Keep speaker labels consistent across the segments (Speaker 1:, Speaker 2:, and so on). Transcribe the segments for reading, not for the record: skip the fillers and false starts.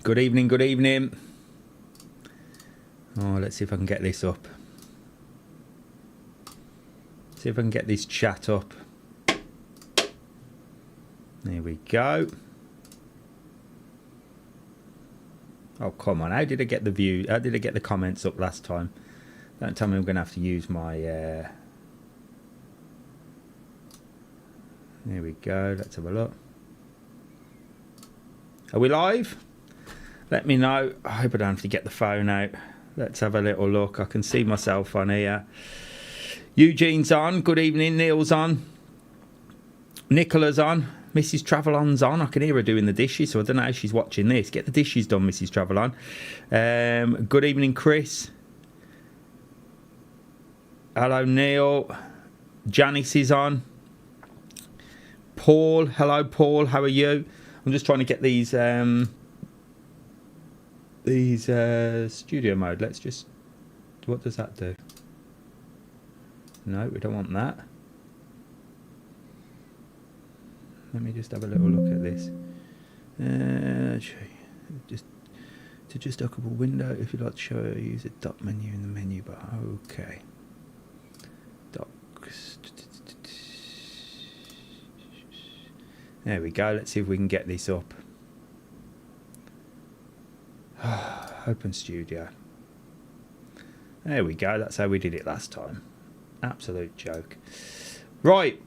Speaker 1: Good evening, good evening. Oh, let's see if I can get this up. See if I can get this chat up. There we go. Oh, come on. How did I get the view? How did I get the comments up last time? Don't tell me I'm going to have to use my... There we go. Let's have a look. Are we live? Let me know. I hope I don't have to get the phone out. Let's have a little look. I can see myself on here. Eugene's on. Good evening. Neil's on. Nicola's on. Mrs TravelOn's on. I can hear her doing the dishes, so I don't know how she's watching this. Get the dishes done, Mrs TravelOn. Good evening, Chris. Hello, Neil. Janice is on. Paul. Hello, Paul. How are you? I'm just trying to get these studio mode. Let's just... What does that do? No, we don't want that. Let me just have a little look at this. Just dockable window. If you'd like to show, use a dot menu in the menu bar. Okay. Docs. There we go. Let's see if we can get this up. Open studio. There we go. That's how we did it last time. Absolute joke. Right.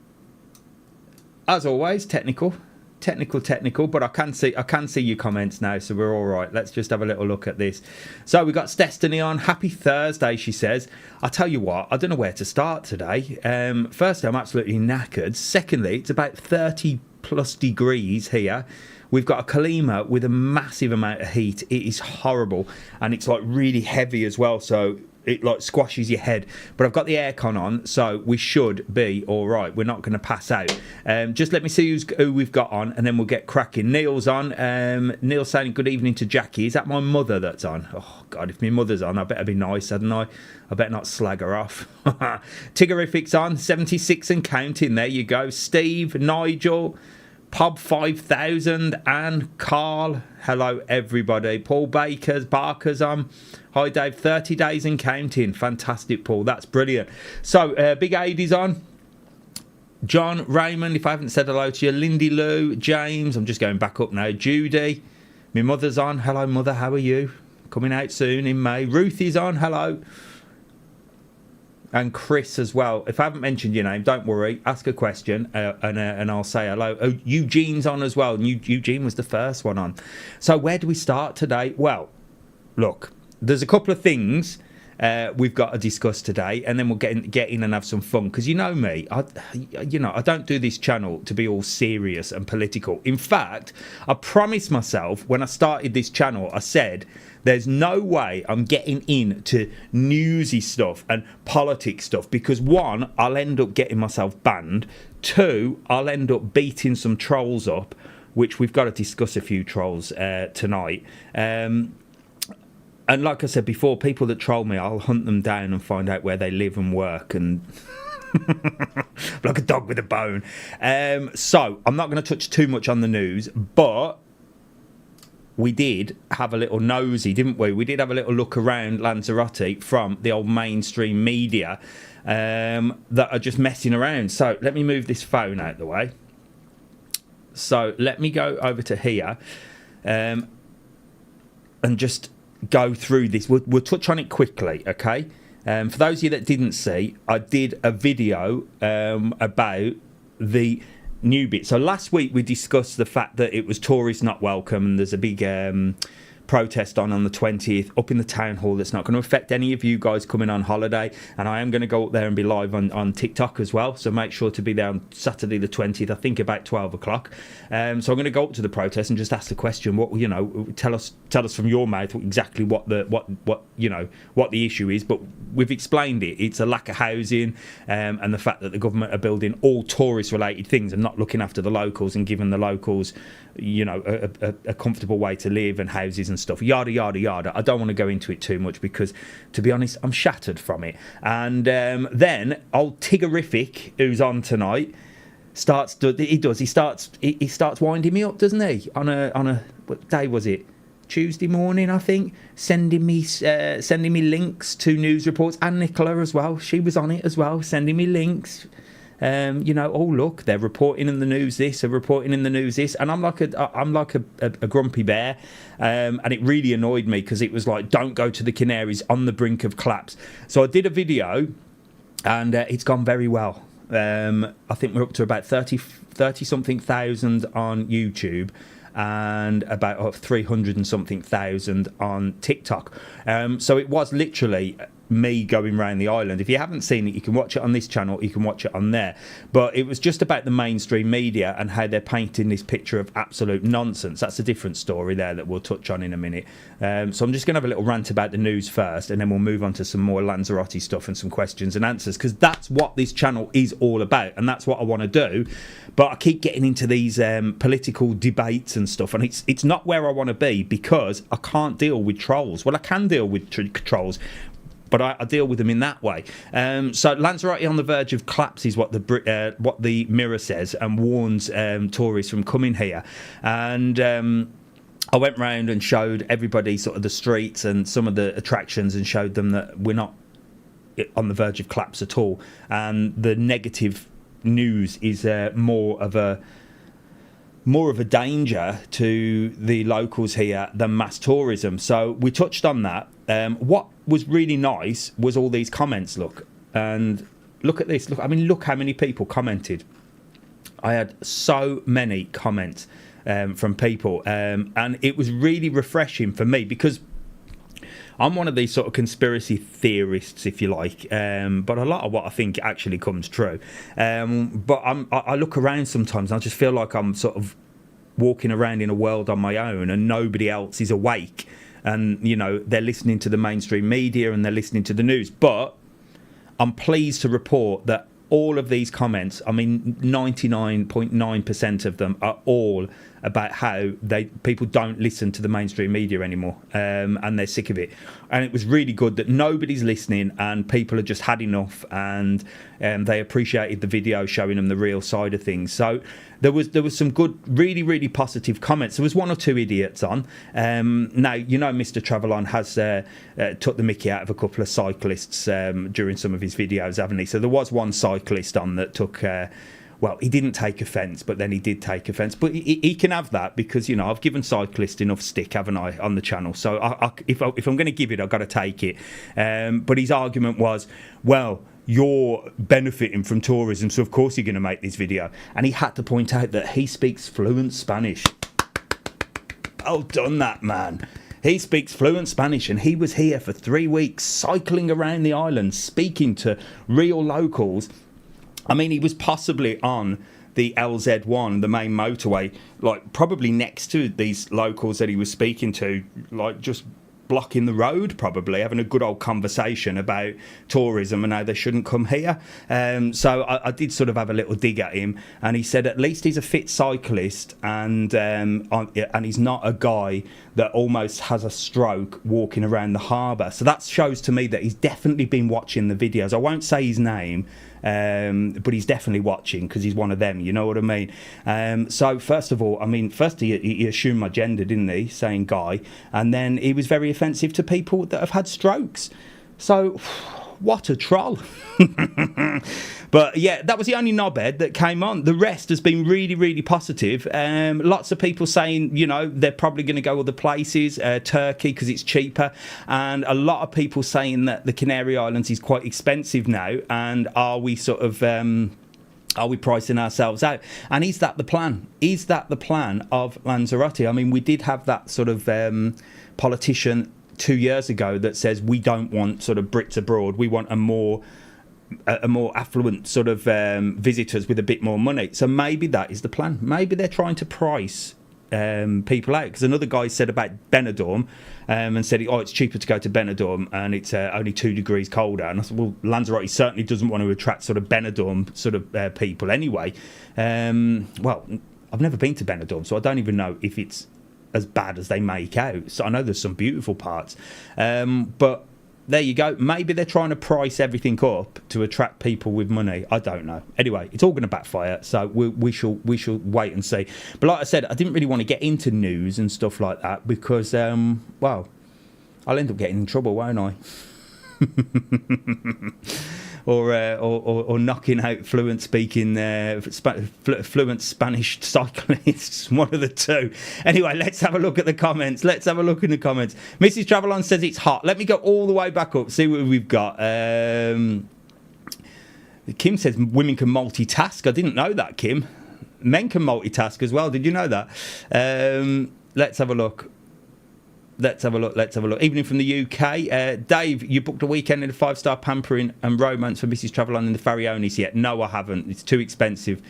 Speaker 1: As always, technical, but I can see your comments now, so we're all right. Let's just have a little look at this. So we got Destiny on. Happy Thursday, she says. I tell you what, I don't know where to start today. Firstly, I'm absolutely knackered. Secondly, it's about 30 plus degrees here. We've got a Kalima with a massive amount of heat. It is horrible, and it's like really heavy as well, so it like squashes your head. But I've got the aircon on, so we should be all right. We're not going to pass out. Just let me see who we've got on, and then we'll get cracking. Neil's on. Neil's saying good evening to Jackie. Is that my mother that's on? Oh, God, if my mother's on, I better be nice, hadn't I? I better not slag her off. Tiggerific's on. 76 and counting. There you go. Steve, Nigel... Pub 5000 and Carl. Hello everybody. Paul Barker's on. Hi Dave. 30 days and counting. Fantastic, Paul. That's brilliant. So Big Aid's on. John, Raymond, if I haven't said hello to you. Lindy Lou, James. I'm just going back up now. Judy. My mother's on. Hello mother. How are you? Coming out soon in May. Ruthie's on. Hello. And Chris as well. If I haven't mentioned your name, don't worry. Ask a question and I'll say hello. Oh, Eugene's on as well. Eugene was the first one on. So where do we start today? Well, look, there's a couple of things we've got to discuss today, and then we'll get in and have some fun. Because you know me, I don't do this channel to be all serious and political. In fact, I promised myself when I started this channel, I said, there's no way I'm getting into newsy stuff and politics stuff, because one, I'll end up getting myself banned. Two, I'll end up beating some trolls up, which we've got to discuss a few trolls tonight. And like I said before, people that troll me, I'll hunt them down and find out where they live and work, and like a dog with a bone. So I'm not going to touch too much on the news, but we did have a little nosy, didn't we? We did have a little look around Lanzarote from the old mainstream media that are just messing around. So let me move this phone out the way. So let me go over to here and just go through this. We'll touch on it quickly, okay? For those of you that didn't see, I did a video about the new bit. So last week we discussed the fact that it was tourists not welcome, and there's a big protest on the 20th up in the town hall that's not going to affect any of you guys coming on holiday, and I am going to go up there and be live on TikTok as well, so make sure to be there on Saturday the 20th, I think about 12 o'clock. So I'm going to go up to the protest and just ask the question, what, you know, tell us from your mouth exactly what the issue is. But we've explained it. It's a lack of housing, and the fact that the government are building all tourist related things and not looking after the locals and giving the locals, you know, a comfortable way to live and houses and stuff, yada yada yada. I don't want to go into it too much because, to be honest, I'm shattered from it. And then old Tiggerific, who's on tonight, starts winding me up, doesn't he? On a what day was it? Tuesday morning, I think, sending me links to news reports, and Nicola as well. She was on it as well, sending me links. You know, oh look, they're reporting in the news this, they're reporting in the news this, and I'm like a grumpy bear, and it really annoyed me because it was like, don't go to the Canaries, on the brink of collapse. So I did a video, and it's gone very well. I think we're up to about 30 something thousand on YouTube, and about 300 and something thousand on TikTok. So it was literally me going around the island. If you haven't seen it, you can watch it on this channel, you can watch it on there. But it was just about the mainstream media and how they're painting this picture of absolute nonsense. That's a different story there that we'll touch on in a minute. So I'm just going to have a little rant about the news first, and then we'll move on to some more Lanzarote stuff and some questions and answers, because that's what this channel is all about, and that's what I want to do. But I keep getting into these political debates and stuff, and it's not where I want to be, because I can't deal with trolls. Well, I can deal with trolls, but I deal with them in that way. So Lanzarote on the verge of collapse is what the Mirror says, and warns tourists from coming here. And I went round and showed everybody sort of the streets and some of the attractions, and showed them that we're not on the verge of collapse at all. And the negative news is more of a danger to the locals here than mass tourism. So we touched on that. What was really nice was all these comments. Look at this. Look how many people commented. I had so many comments from people, and it was really refreshing for me, because I'm one of these sort of conspiracy theorists, if you like, but a lot of what I think actually comes true. But I look around sometimes, and I just feel like I'm sort of walking around in a world on my own, and nobody else is awake. And, you know, they're listening to the mainstream media and they're listening to the news. But I'm pleased to report that all of these comments, 99.9% of them are all about how people don't listen to the mainstream media anymore, and they're sick of it. And it was really good that nobody's listening, and people have just had enough, and they appreciated the video showing them the real side of things. So there was some good, really, really positive comments. There was one or two idiots on. Now, you know, Mr TravelON has took the mickey out of a couple of cyclists during some of his videos, haven't he? So there was one cyclist on that took... well, he didn't take offence, but then he did take offence. But he can have that, because, you know, I've given cyclists enough stick, haven't I, on the channel? So if I'm going to give it, I've got to take it. But his argument was, well, you're benefiting from tourism, so of course you're going to make this video. And he had to point out that he speaks fluent Spanish. Well done, that man. He speaks fluent Spanish, and he was here for 3 weeks, cycling around the island, speaking to real locals. I mean, he was possibly on the LZ1, the main motorway, like probably next to these locals that he was speaking to, like just blocking the road, probably having a good old conversation about tourism and how they shouldn't come here. So I did sort of have a little dig at him, and he said at least he's a fit cyclist, and he's not a guy that almost has a stroke walking around the harbour. So that shows to me that he's definitely been watching the videos. I won't say his name, but he's definitely watching, because he's one of them, you know what I mean? So first of all, first he assumed my gender, didn't he, saying guy, and then he was very offensive to people that have had strokes. So what a troll. But yeah, that was the only knobhead that came on. The rest has been really, really positive. Lots of people saying, you know, they're probably going to go other places, Turkey, because it's cheaper. And a lot of people saying that the Canary Islands is quite expensive now. And are we sort of... are we pricing ourselves out? And is that the plan? Is that the plan of Lanzarote? I mean, we did have that sort of politician 2 years ago that says we don't want sort of Brits abroad. We want a more affluent sort of visitors with a bit more money. So maybe that is the plan. Maybe they're trying to price people out, because another guy said about Benidorm and said, oh, it's cheaper to go to Benidorm and it's only 2 degrees colder. And I said, well, Lanzarote certainly doesn't want to attract sort of Benidorm sort of people anyway. Well, I've never been to Benidorm, so I don't even know if it's as bad as they make out. So I know there's some beautiful parts, but there you go. Maybe they're trying to price everything up to attract people with money. I don't know. Anyway, it's all going to backfire, so we shall wait and see. But like I said, I didn't really want to get into news and stuff like that because, well, I'll end up getting in trouble, won't I? or knocking out fluent Spanish cyclists, one of the two. Anyway, let's have a look at the comments. Mrs TravelON says it's hot. Let me go all the way back up, see what we've got. Kim says women can multitask. I didn't know that, Kim. Men can multitask as well. Did you know that? Let's have a look. Evening from the UK. Dave, you booked a weekend in a 5-star pampering and romance for Mrs TravelON in the Farionis yet? No, I haven't. It's too expensive.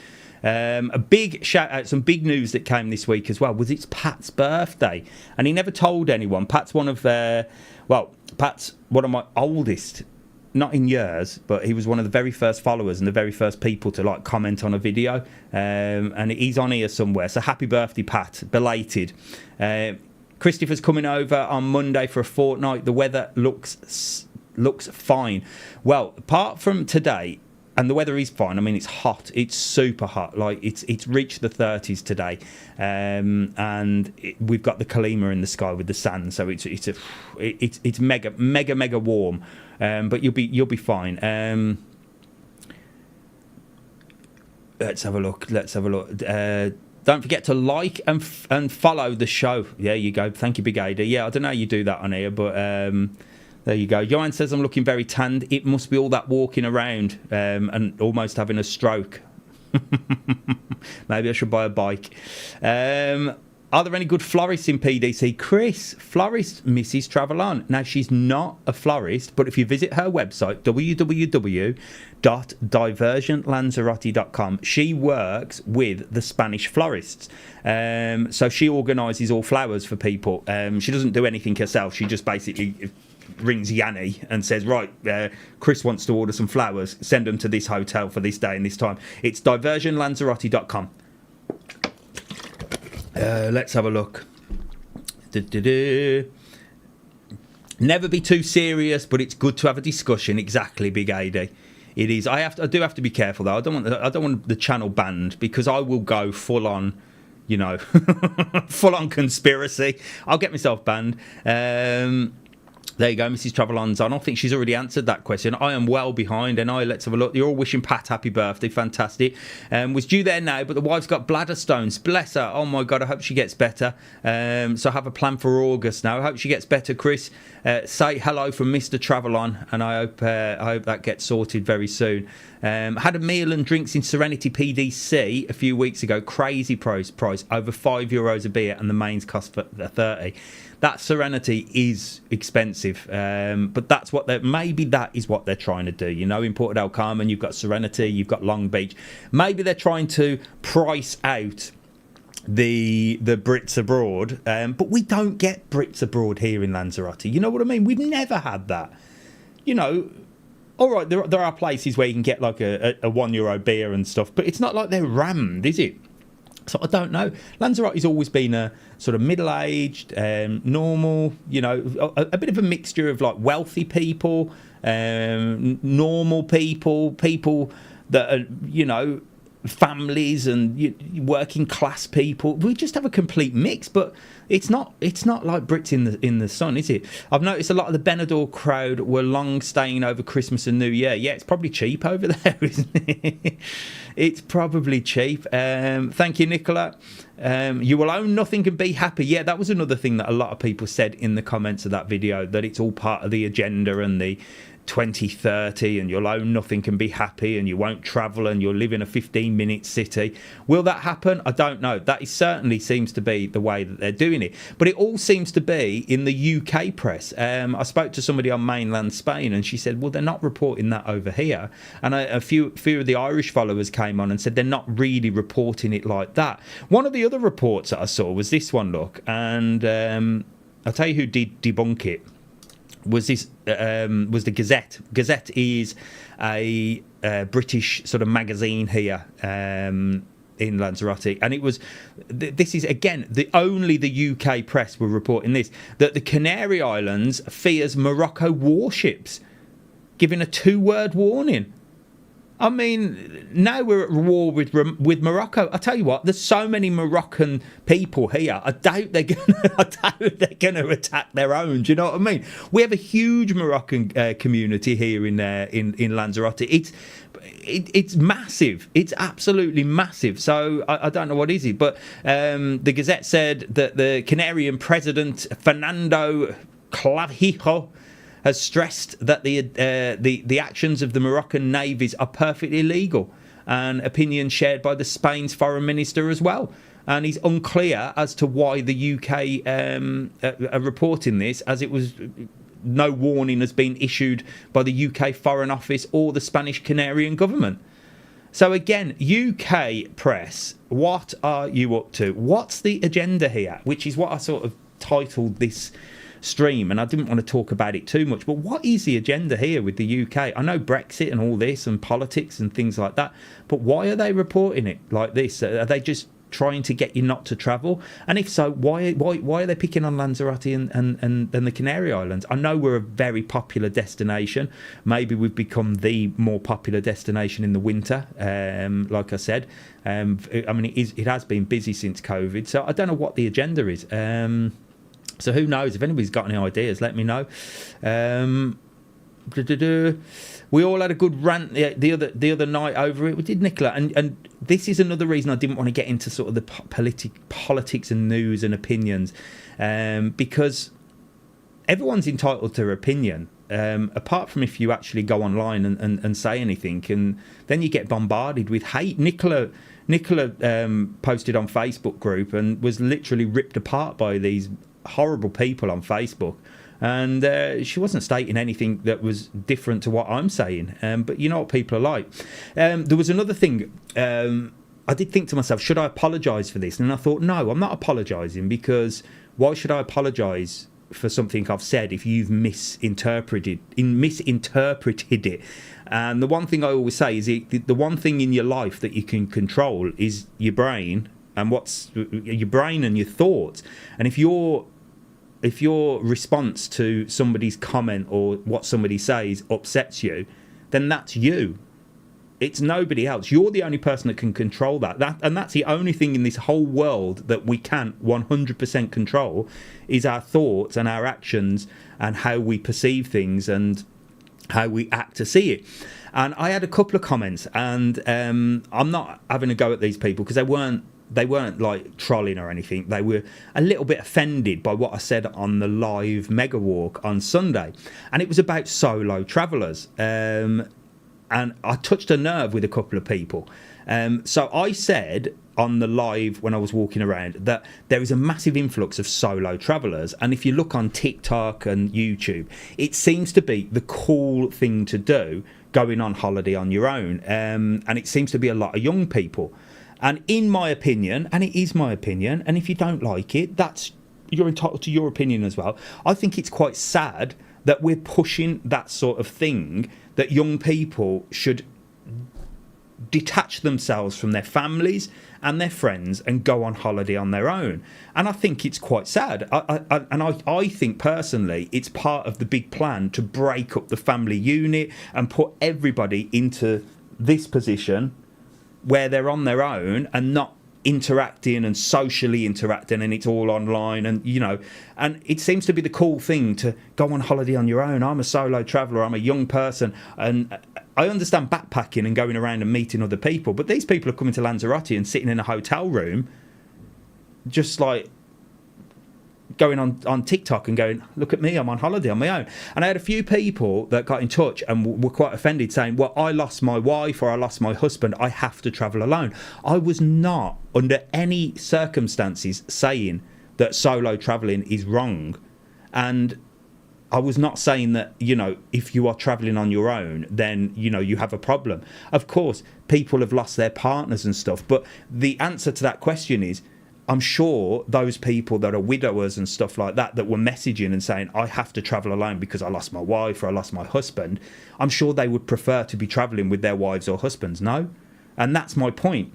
Speaker 1: A big shout out, some big news that came this week as well was it's Pat's birthday, and he never told anyone. Pat's one of my oldest, not in years, but he was one of the very first followers and the very first people to like comment on a video, and he's on here somewhere. So happy birthday, Pat, belated. Christopher's coming over on Monday for a fortnight. The weather looks fine. Well, apart from today, and the weather is fine. I mean, it's hot. It's super hot. Like it's reached the 30s today, and we've got the Kalima in the sky with the sand. So it's mega warm. But you'll be fine. Let's have a look. Don't forget to like and follow the show. There you go. Thank you, Big Ada. Yeah, I don't know how you do that on here, but there you go. Joanne says I'm looking very tanned. It must be all that walking around and almost having a stroke. Maybe I should buy a bike. Are there any good florists in PDC? Chris, florist Mrs TravelON. Now, she's not a florist, but if you visit her website, www.diversionlanzarote.com, she works with the Spanish florists. So she organises all flowers for people. She doesn't do anything herself. She just basically rings Yanni and says, right, Chris wants to order some flowers. Send them to this hotel for this day and this time. It's diversionlanzarote.com. Let's have a look. Never be too serious, but it's good to have a discussion. Exactly, Big AD. It is. I do have to be careful though. I don't want the channel banned because I will go full on, full on conspiracy. I'll get myself banned. There you go, Mrs TravelON's on. I think she's already answered that question. I am well behind, and let's have a look. You're all wishing Pat happy birthday. Fantastic. Was due there now, but the wife's got bladder stones. Bless her. Oh, my God, I hope she gets better. So I have a plan for August now. I hope she gets better, Chris. Say hello from Mr TravelON, and I hope that gets sorted very soon. Had a meal and drinks in Serenity PDC a few weeks ago. Crazy price. Over €5 a beer, and the mains cost for 30. That Serenity is expensive, but that's what that is what they're trying to do. In Porto del Carmen, you've got Serenity, you've got Long Beach. Maybe they're trying to price out the Brits abroad, but we don't get Brits abroad here in Lanzarote. You know what I mean? We've never had that. All right, there are places where you can get like a €1 beer and stuff, but it's not like they're rammed, is it? So I don't know. Lanzarote's always been a sort of middle-aged, normal, a bit of a mixture of like wealthy people, normal people that are, families and working class people. We just have a complete mix, but it's not like Brits in the sun, is it? I've noticed a lot of the Benidorm crowd were long staying over Christmas and New Year. Yeah, it's probably cheap over there, isn't it? It's probably cheap. Thank you, Nicola. You will own nothing and be happy. Yeah, that was another thing that a lot of people said in the comments of that video, that it's all part of the agenda and the 2030, and you'll own nothing and be happy, and you won't travel, and you'll live in a 15-minute city. Will that happen? I don't know. That certainly seems to be the way that they're doing it, but it all seems to be in the UK press. I spoke to somebody on mainland Spain, and she said, well, they're not reporting that over here. And a few of the Irish followers came on and said they're not really reporting it like that. One of the other reports that I saw was this one, look, and I'll tell you who did debunk it. Was the Gazette. Gazette is a British sort of magazine here, in Lanzarote, and it was. This is again only the UK press were reporting this, that the Canary Islands fears Morocco warships, giving a 2-word warning. I mean, now we're at war with Morocco. I tell you what, there's so many Moroccan people here. I doubt they're gonna attack their own. Do you know what I mean? We have a huge Moroccan community here in Lanzarote. It's massive. It's absolutely massive. So I don't know what is it, but the Gazette said that the Canarian president Fernando Clavijo has stressed that the actions of the Moroccan navies are perfectly legal, an opinion shared by the Spain's foreign minister as well. And he's unclear as to why the UK are reporting this, as it was no warning has been issued by the UK Foreign Office or the Spanish Canarian government. So again, UK press, what are you up to? What's the agenda here? Which is what I sort of titled this stream, and I didn't want to talk about it too much, but what is the agenda here with the UK? I know Brexit and all this and politics and things like that, but why are they reporting it like this? Are they just trying to get you not to travel? And if so, why are they picking on Lanzarote and the Canary Islands? I know we're a very popular destination. Maybe we've become the more popular destination in the winter, like I said. I mean, it has been busy since COVID, so I don't know what the agenda is. So who knows? If anybody's got any ideas, let me know. We all had a good rant the other night over it. We did, Nicola, and this is another reason I didn't want to get into sort of the politics and news and opinions, because everyone's entitled to their opinion, apart from if you actually go online and say anything, and then you get bombarded with hate. Nicola posted on Facebook group and was literally ripped apart by these horrible people on Facebook, and she wasn't stating anything that was different to what I'm saying, but you know what people are like. There was another thing. I did think to myself, should I apologise for this? And I thought, no, I'm not apologising, because why should I apologise for something I've said if you've misinterpreted it? And the one thing I always say is the one thing in your life that you can control is your brain, and what's your brain and your thoughts. And if your response to somebody's comment or what somebody says upsets you, then that's you. It's nobody else. You're the only person that can control that. And that's the only thing in this whole world that we can 100% control, is our thoughts and our actions and how we perceive things and how we act to see it. And I had a couple of comments, and I'm not having a go at these people, because they weren't like trolling or anything. They were a little bit offended by what I said on the live mega walk on Sunday, and it was about solo travellers, and I touched a nerve with a couple of people. So I said on the live when I was walking around that there is a massive influx of solo travellers, and if you look on TikTok and YouTube, it seems to be the cool thing to do, going on holiday on your own, and it seems to be a lot of young people. And in my opinion, and it is my opinion, and if you don't like it, you're entitled to your opinion as well. I think it's quite sad that we're pushing that sort of thing, that young people should detach themselves from their families and their friends and go on holiday on their own. And I think it's quite sad. I think personally it's part of the big plan to break up the family unit and put everybody into this position where they're on their own and not interacting and socially interacting, and it's all online, and and it seems to be the cool thing to go on holiday on your own. I'm a solo traveller, I'm a young person, and I understand backpacking and going around and meeting other people, but these people are coming to Lanzarote and sitting in a hotel room just like going on TikTok and going, look at me, I'm on holiday on my own. And I had a few people that got in touch and were quite offended, saying, well, I lost my wife or I lost my husband, I have to travel alone. I was not under any circumstances saying that solo travelling is wrong. And I was not saying that, if you are travelling on your own, then, you have a problem. Of course, people have lost their partners and stuff. But the answer to that question is, I'm sure those people that are widowers and stuff like that were messaging and saying, I have to travel alone because I lost my wife or I lost my husband, I'm sure they would prefer to be travelling with their wives or husbands, no? And that's my point.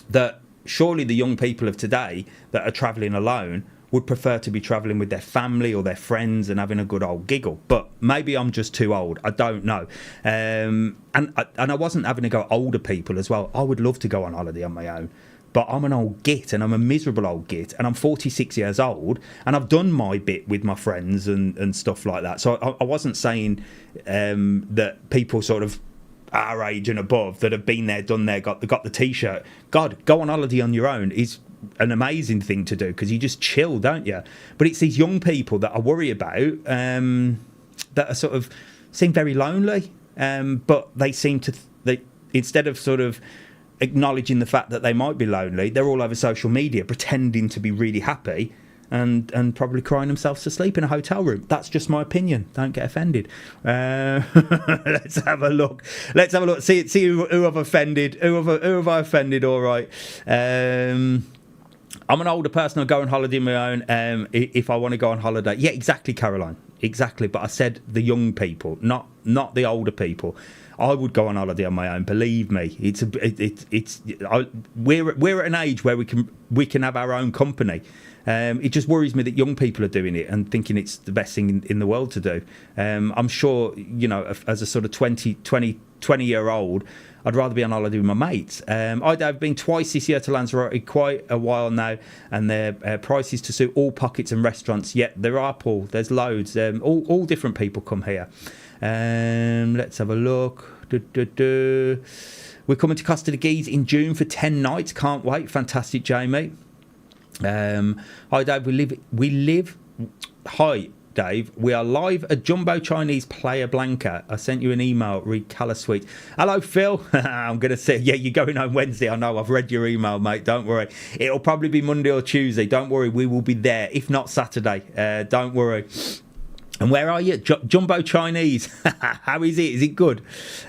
Speaker 1: that surely the young people of today that are travelling alone would prefer to be travelling with their family or their friends and having a good old giggle. But maybe I'm just too old. I don't know. And I wasn't having to go older people as well. I would love to go on holiday on my own. But I'm an old git, and I'm a miserable old git, and I'm 46 years old, and I've done my bit with my friends and stuff like that. So I wasn't saying that people sort of our age and above that have been there, done there, got the T-shirt. God, go on holiday on your own is an amazing thing to do because you just chill, don't you? But it's these young people that I worry about that are sort of seem very lonely, but they seem to instead of sort of acknowledging the fact that they might be lonely, they're all over social media pretending to be really happy and probably crying themselves to sleep in a hotel room. That's just my opinion. Don't get offended. Let's have a look. See who I've offended. Who have I offended? All right. I'm an older person. I'll go on holiday on my own if I want to go on holiday. Yeah, exactly, Caroline. Exactly. But I said the young people, not the older people. I would go on holiday on my own. Believe me, we're at an age where we can have our own company. It just worries me that young people are doing it and thinking it's the best thing in the world to do. I'm sure, as a sort of 20-year-old, I'd rather be on holiday with my mates. I've been twice this year to Lanzarote, quite a while now, and their prices to suit all pockets and restaurants. Yet there are, Paul, there's loads. All different people come here. Let's have a look. We're coming to Costa de Guise in June for 10 nights. Can't wait. Fantastic, Jamie. Hi, Dave. We live. Hi, Dave. We are live at Jumbo Chinese Playa Blanca. I sent you an email. Read Cala Suite. Hello, Phil. I'm going to say, yeah, you're going home Wednesday. I know. I've read your email, mate. Don't worry. It'll probably be Monday or Tuesday. Don't worry. We will be there. If not Saturday. Don't worry. And where are you? Jumbo Chinese. How is it? Is it good?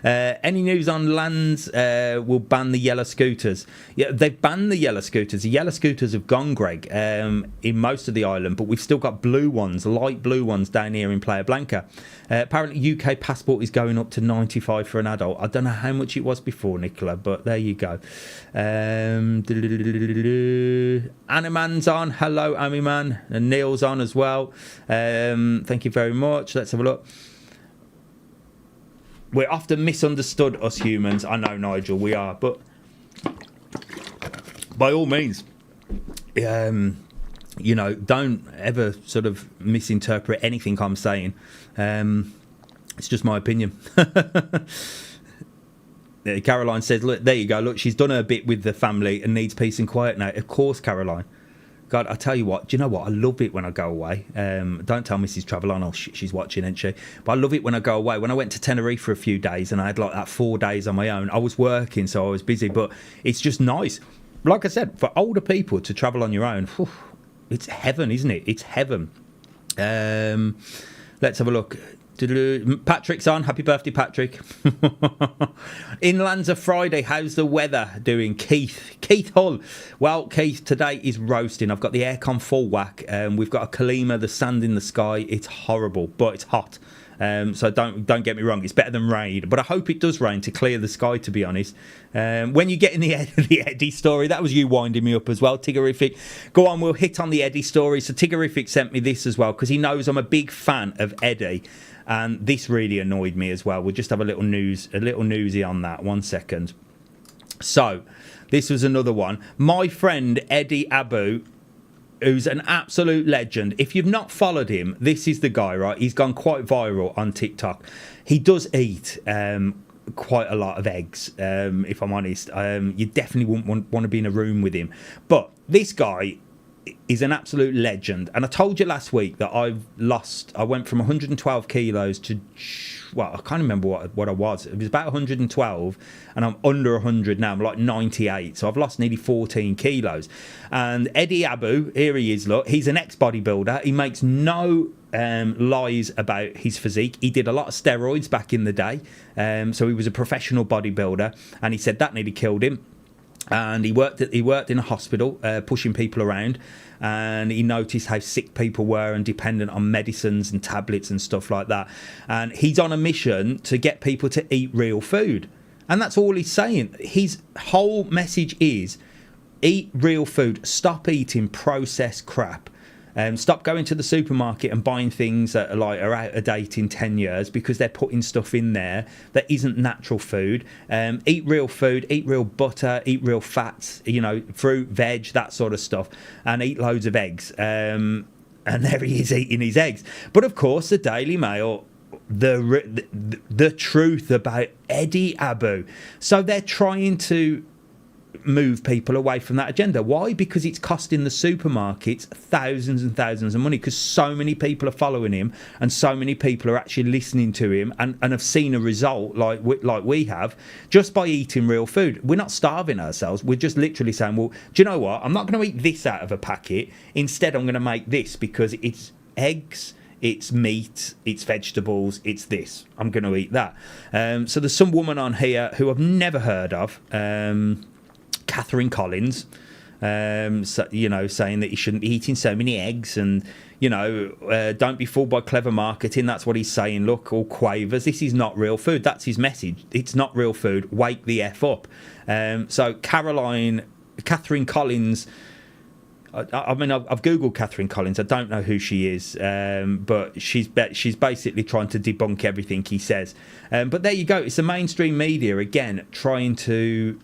Speaker 1: Any news on Lands will ban the yellow scooters? Yeah, they've banned the yellow scooters. The yellow scooters have gone, Greg, in most of the island, but we've still got blue ones, light blue ones down here in Playa Blanca. Apparently, UK passport is going up to 95 for an adult. I don't know how much it was before, Nicola, but there you go. Animan's on. Hello, Amiman. And Neil's on as well. Thank you very much. Let's have a look. We're often misunderstood, us humans. I know, Nigel, we are, but by all means, don't ever sort of misinterpret anything I'm saying. It's just my opinion. Caroline says, look, there you go. Look, she's done her bit with the family and needs peace and quiet now. Of course, Caroline. God, I tell you what, do you know what? I love it when I go away. Don't tell Mrs TravelON, oh, she's watching, isn't she? But I love it when I go away. When I went to Tenerife for a few days and I had like that 4 days on my own, I was working, so I was busy, but it's just nice. Like I said, for older people to travel on your own, whew, it's heaven, isn't it? It's heaven. Let's have a look. Patrick's on. Happy birthday, Patrick. In Lanza Friday, how's the weather doing? Keith Hull. Well, Keith, today is roasting. I've got the aircon full whack. We've got a Kalima, the sand in the sky. It's horrible, but it's hot. So don't get me wrong, it's better than rain, but I hope it does rain to clear the sky, to be honest. When you get in the Eddie story, that was you winding me up as well, Tiggerific. Go on, we'll hit on the Eddie story. So Tiggerific sent me this as well because he knows I'm a big fan of Eddie, and this really annoyed me as well. We'll just have a little newsy on that. 1 second. So this was another one. My friend Eddie Abu, who's an absolute legend. If you've not followed him, this is the guy, right? He's gone quite viral on TikTok. He does eat quite a lot of eggs, if I'm honest. You definitely wouldn't want to be in a room with him. But this guy is an absolute legend. And I told you last week that I went from 112 kilos to, well, I can't remember what I was. It was about 112, and I'm under 100 now. I'm like 98, so I've lost nearly 14 kilos. And Eddie Abu, here he is, look, he's an ex-bodybuilder. He makes no lies about his physique. He did a lot of steroids back in the day, so he was a professional bodybuilder, and he said that nearly killed him. And he worked in a hospital, pushing people around, and he noticed how sick people were and dependent on medicines and tablets and stuff like that. And he's on a mission to get people to eat real food, and that's all he's saying. His whole message is, Eat real food. Stop eating processed crap. Stop going to the supermarket and buying things that are out of date in 10 years because they're putting stuff in there that isn't natural food. Eat real food, eat real butter, eat real fats, fruit, veg, that sort of stuff, and eat loads of eggs. And there he is eating his eggs. But of course, the Daily Mail, the truth about Eddie Abu. So they're trying to move people away from that agenda. Why? Because it's costing the supermarkets thousands and thousands of money, because so many people are following him and so many people are actually listening to him and have seen a result like we have just by eating real food. We're not starving ourselves. We're just literally saying, well, do you know what? I'm not going to eat this out of a packet. Instead, I'm going to make this because it's eggs, it's meat, it's vegetables, it's this. I'm going to eat that. So there's some woman on here who I've never heard of, Catherine Collins, saying that he shouldn't be eating so many eggs and, don't be fooled by clever marketing. That's what he's saying. Look, all quavers. This is not real food. That's his message. It's not real food. Wake the F up. So Catherine Collins, I've Googled Catherine Collins. I don't know who she is, but she's basically trying to debunk everything he says. But there you go. It's the mainstream media, again, trying to...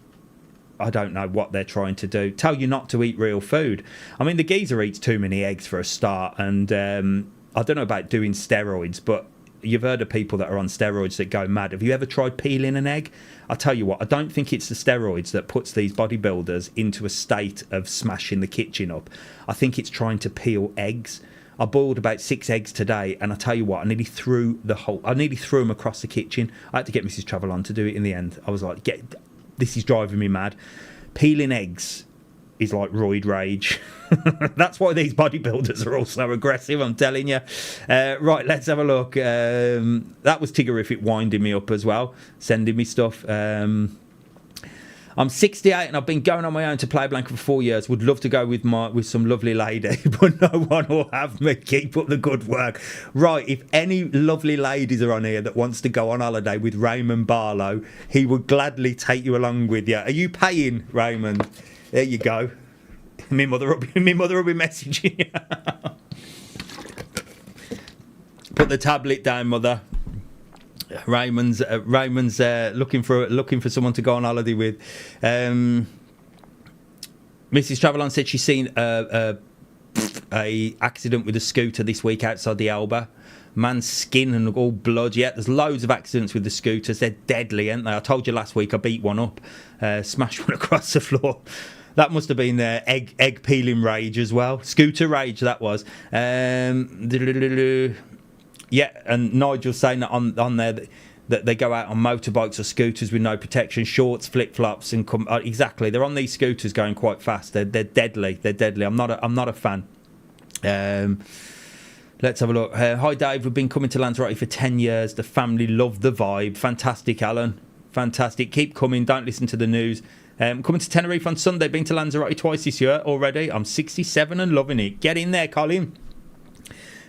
Speaker 1: I don't know what they're trying to do. Tell you not to eat real food. I mean, the geezer eats too many eggs for a start, and I don't know about doing steroids, but you've heard of people that are on steroids that go mad. Have you ever tried peeling an egg? I'll tell you what, I don't think it's the steroids that puts these bodybuilders into a state of smashing the kitchen up. I think it's trying to peel eggs. I boiled about 6 eggs today, and I tell you what, I nearly threw them across the kitchen. I had to get Mrs TravelON to do it in the end. I was like, this is driving me mad. Peeling eggs is like roid rage. That's why these bodybuilders are all so aggressive, I'm telling you. Right, let's have a look. That was Tiggerific winding me up as well, sending me stuff. I'm 68 and I've been going on my own to Playa Blanca for 4 years. Would love to go with some lovely lady, but no one will have me. Keep up the good work. Right, if any lovely ladies are on here that wants to go on holiday with Raymond Barlow, he would gladly take you along with you. Are you paying, Raymond? There you go. My mother will be messaging you. Put the tablet down, mother. Raymond's looking for someone to go on holiday with. Mrs TravelON said she's seen a accident with a scooter this week outside the Elba. Man's skin and all blood. Yeah, there's loads of accidents with the scooters. They're deadly, aren't they? I told you last week I beat one up, smashed one across the floor. That must have been egg peeling rage as well. Scooter rage, that was. Yeah, and Nigel's saying that on there that they go out on motorbikes or scooters with no protection, shorts, flip-flops, and exactly. They're on these scooters going quite fast. They're deadly. They're deadly. I'm not a fan. Let's have a look. Hi, Dave. We've been coming to Lanzarote for 10 years. The family love the vibe. Fantastic, Alan. Fantastic. Keep coming. Don't listen to the news. Coming to Tenerife on Sunday. Been to Lanzarote twice this year already. I'm 67 and loving it. Get in there, Colin.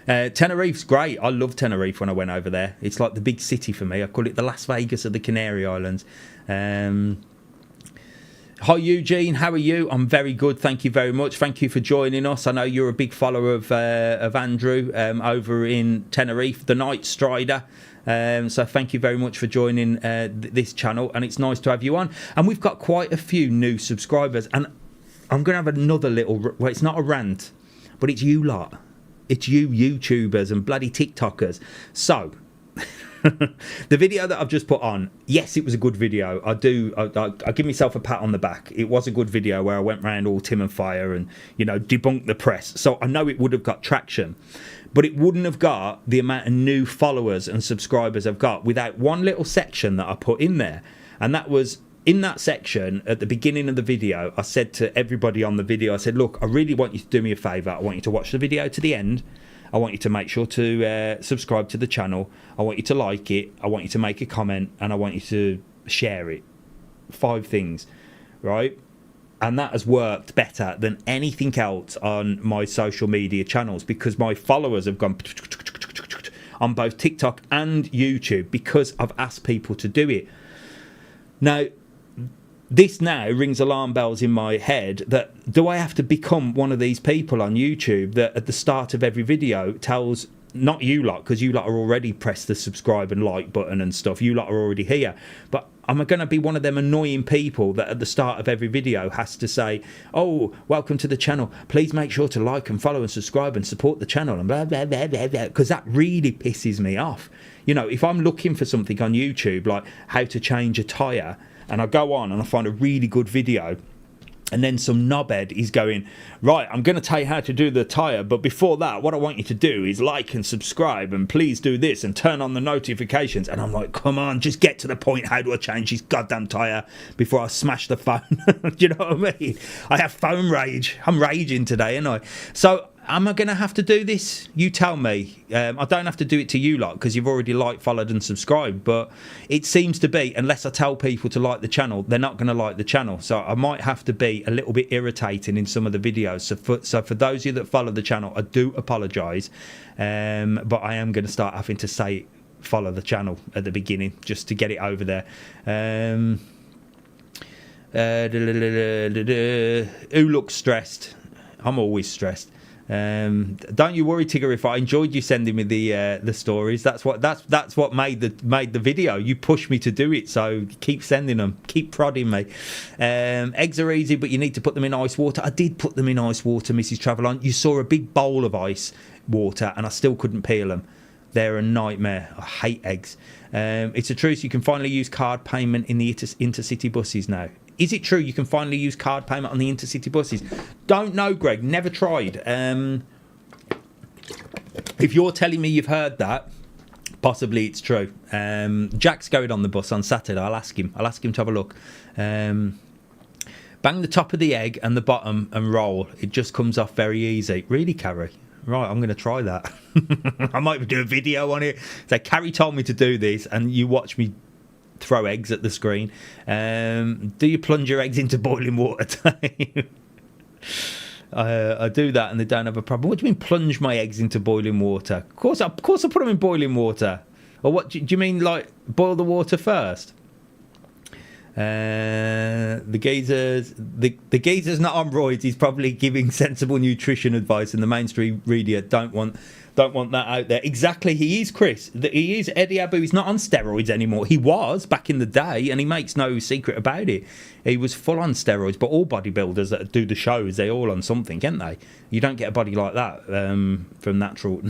Speaker 1: Tenerife's great. I loved Tenerife when I went over there. It's like the big city for me. I call it the Las Vegas of the Canary Islands. Hi Hi Eugene, how are you? I'm very good, thank you very much. Thank you for joining us. I know you're a big follower of Andrew over in Tenerife, the Night Strider. So thank you very much for joining this channel, and it's nice to have you on. And we've got quite a few new subscribers, and I'm going to have another little, well, it's not a rant, but it's you lot. It's you YouTubers and bloody TikTokers. So the video that I've just put on, yes, it was a good video. I give myself a pat on the back. It was a good video where I went round all Tim and Fire and, you know, debunked the press. So I know it would have got traction, but it wouldn't have got the amount of new followers and subscribers I've got without one little section that I put in there. And that was, in that section, at the beginning of the video, I said to everybody on the video, I said, look, I really want you to do me a favour. I want you to watch the video to the end. I want you to make sure to subscribe to the channel. I want you to like it. I want you to make a comment. And I want you to share it. 5 things, right? And that has worked better than anything else on my social media channels, because my followers have gone on both TikTok and YouTube because I've asked people to do it. Now, this now rings alarm bells in my head that do I have to become one of these people on YouTube that at the start of every video tells, not you lot, because you lot are already pressed the subscribe and like button and stuff, you lot are already here, but am I going to be one of them annoying people that at the start of every video has to say, oh, welcome to the channel, please make sure to like and follow and subscribe and support the channel and blah blah blah blah blah, because that really pisses me off. You know, if I'm looking for something on YouTube like how to change a tyre, and I go on and I find a really good video, and then some knobhead is going, right, I'm going to tell you how to do the tyre, but before that, what I want you to do is like and subscribe, and please do this, and turn on the notifications. And I'm like, come on, just get to the point. How do I change this goddamn tyre before I smash the phone? Do you know what I mean? I have phone rage. I'm raging today, ain't I? So am I going to have to do this? You tell me. I don't have to do it to you lot because you've already liked, followed and subscribed, but it seems to be, unless I tell people to like the channel, they're not going to like the channel. So I might have to be a little bit irritating in some of the videos. So for those of you that follow the channel, I do apologise, but I am going to start having to say follow the channel at the beginning just to get it over there. Who looks stressed? I'm always stressed. Don't you worry, Tigger, if I enjoyed you sending me the stories. That's what made the video. You pushed me to do it, so keep sending them, keep prodding me. Eggs are easy, but you need to put them in ice water. I did put them in ice water, Mrs TravelON. You saw a big bowl of ice water and I still couldn't peel them. They're a nightmare. I hate eggs. It's a truth, you can finally use card payment in the intercity buses now. Is it true you can finally use card payment on the intercity buses? Don't know, Greg. Never tried. If you're telling me you've heard that, possibly it's true. Jack's going on the bus on Saturday. I'll ask him to have a look. Bang the top of the egg and the bottom and roll. It just comes off very easy. Really, Carrie? Right, I'm going to try that. I might do a video on it. So Carrie told me to do this, and you watch me throw eggs at the screen. Do you plunge your eggs into boiling water? I do that and they don't have a problem. What do you mean plunge my eggs into boiling water? Of course I put them in boiling water. Or what do you mean, like boil the water first? The geezer's not on roids. He's probably giving sensible nutrition advice, and the mainstream media don't want that out there. Exactly, he is, Chris. He is Eddie Abu. He's not on steroids anymore. He was back in the day, and he makes no secret about it. He was full on steroids, but all bodybuilders that do the shows, they're all on something, aren't they? You don't get a body like that from natural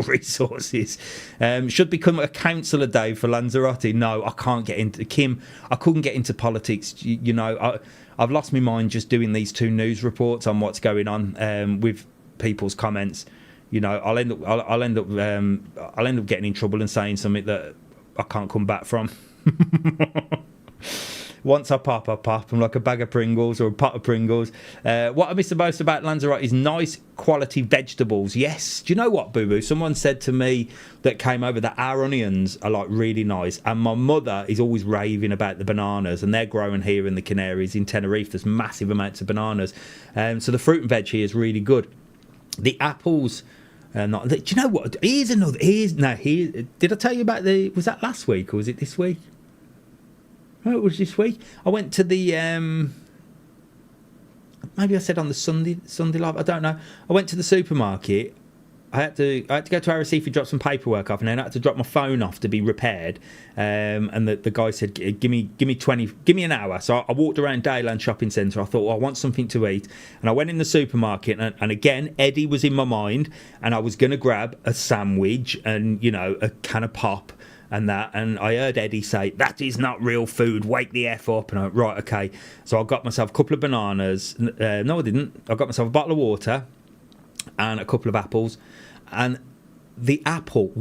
Speaker 1: resources. Should become a councillor, Dave, for Lanzarote. No, I can't get into Kim. I couldn't get into politics. You know, I've lost my mind just doing these 2 news reports on what's going on with people's comments. You know, I'll end up getting in trouble and saying something that I can't come back from. Once I pop, I'm like a bag of Pringles or a pot of Pringles. What I miss the most about Lanzarote is nice quality vegetables. Yes. Do you know what, Boo Boo? Someone said to me that came over that our onions are like really nice. And my mother is always raving about the bananas, and they're growing here in the Canaries, in Tenerife. There's massive amounts of bananas. So the fruit and veg here is really good. The apples... do you know what? Did I tell you about was that last week or was it this week? Oh, it was this week. I went to the, maybe I said on the Sunday live, I don't know. I went to the supermarket. I had to go to Arrecife, drop some paperwork off, and then I had to drop my phone off to be repaired. And the guy said, give me an hour. So I walked around Dayland Shopping Centre. I thought, I want something to eat. And I went in the supermarket, and again, Eddie was in my mind, and I was going to grab a sandwich and, you know, a can of pop and that. And I heard Eddie say, that is not real food, wake the F up. And I went, right, okay. So I got myself a couple of bananas. No, I didn't. I got myself a bottle of water and a couple of apples. And one apple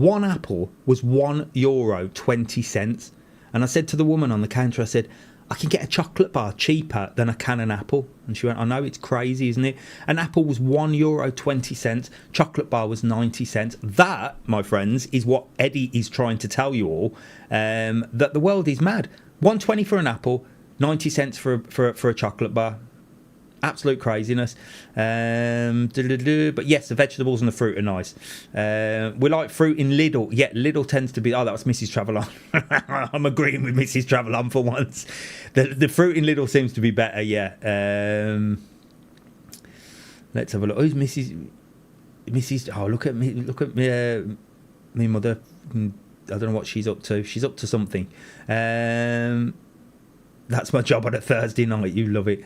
Speaker 1: was €1.20. And I said to the woman on the counter, I said, I can get a chocolate bar cheaper than a can of apple. And she went, I know, it's crazy, isn't it? An apple was €1.20. Chocolate bar was 90 cents. That, my friends, is what Eddie is trying to tell you all, that the world is mad. $1.20 for an apple, 90 cents for a chocolate bar. absolute craziness. But yes, the vegetables and the fruit are nice. We like fruit in Lidl. Yeah, Lidl tends to be... Oh, that was Mrs TravelON. I'm agreeing with Mrs TravelON for once. The fruit in Lidl seems to be better, yeah. Let's have a look. Who's Mrs... Oh, look at me, me mother. I don't know what she's up to. She's up to something. That's my job on a Thursday night. You love it.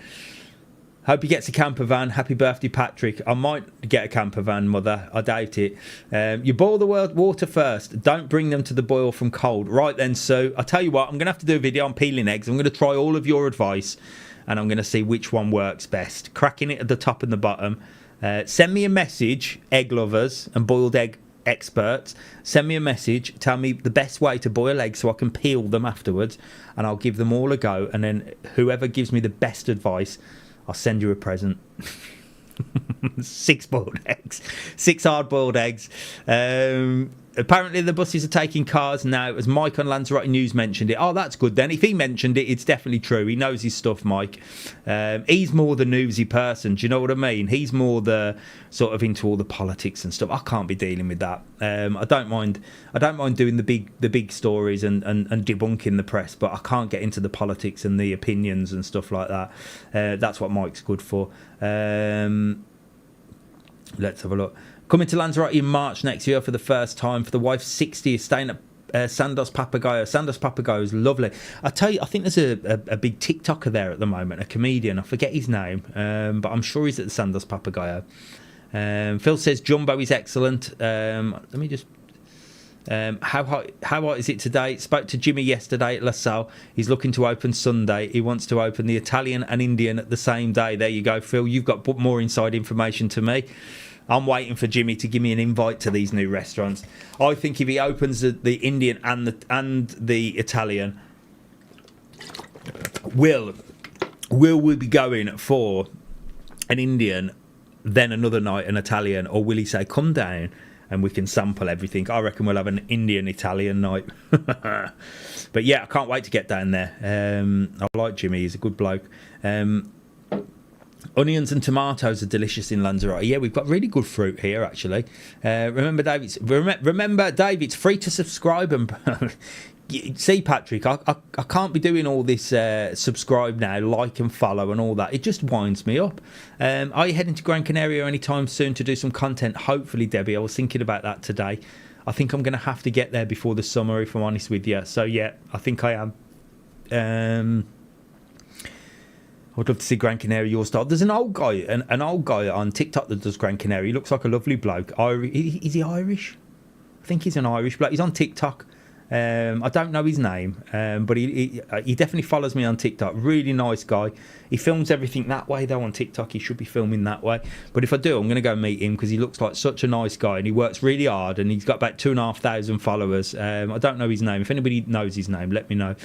Speaker 1: Hope he gets a camper van. Happy birthday, Patrick. I might get a camper van, mother. I doubt it. You boil the water first. Don't bring them to the boil from cold. Right then, Sue. I'll tell you what. I'm going to have to do a video on peeling eggs. I'm going to try all of your advice, and I'm going to see which one works best. Cracking it at the top and the bottom. Send me a message, egg lovers and boiled egg experts. Send me a message. Tell me the best way to boil eggs so I can peel them afterwards, and I'll give them all a go. And then whoever gives me the best advice, I'll send you a present. 6 boiled eggs. 6 hard-boiled eggs. Apparently the buses are taking cars now, as Mike on Lanzarote News mentioned it. Oh, that's good then. If he mentioned it, it's definitely true. He knows his stuff, Mike. He's more the newsy person. Do you know what I mean? He's more the sort of into all the politics and stuff. I can't be dealing with that. I don't mind doing the big stories and debunking the press, but I can't get into the politics and the opinions and stuff like that. That's what Mike's good for. Let's have a look. Coming to Lanzarote in March next year for the first time for the wife's 60th, staying at Sandos Papagayo. Sandos Papagayo is lovely. I tell you, I think there's a big TikToker there at the moment, a comedian. I forget his name, but I'm sure he's at the Sandos Papagayo. Phil says Jumbo is excellent. Let me just... how hot is it today? Spoke to Jimmy yesterday at La Salle. He's looking to open Sunday. He wants to open the Italian and Indian at the same day. There you go, Phil. You've got more inside information to me. I'm waiting for Jimmy to give me an invite to these new restaurants. I think if he opens the Indian and the Italian, will we be going for an Indian, then another night an Italian, or will he say come down and we can sample everything? I reckon we'll have an Indian-Italian night. But yeah, I can't wait to get down there. I like Jimmy. He's a good bloke. Onions and tomatoes are delicious in Lanzarote. Yeah, we've got really good fruit here, actually. Remember, Dave, it's free to subscribe. And see, Patrick, I can't be doing all this subscribe now, like and follow and all that. It just winds me up. Are you heading to Gran Canaria anytime soon to do some content? Hopefully, Debbie. I was thinking about that today. I think I'm going to have to get there before the summer, if I'm honest with you. So, yeah, I think I am. I'd love to see Gran Canaria your style. There's an old guy on TikTok that does Gran Canaria. He looks like a lovely bloke. Is he Irish? I think he's an Irish bloke. He's on TikTok. I don't know his name, but he definitely follows me on TikTok. Really nice guy. He films everything that way, though, on TikTok. He should be filming that way. But if I do, I'm going to go meet him because he looks like such a nice guy and he works really hard and he's got about 2,500 followers. I don't know his name. If anybody knows his name, let me know.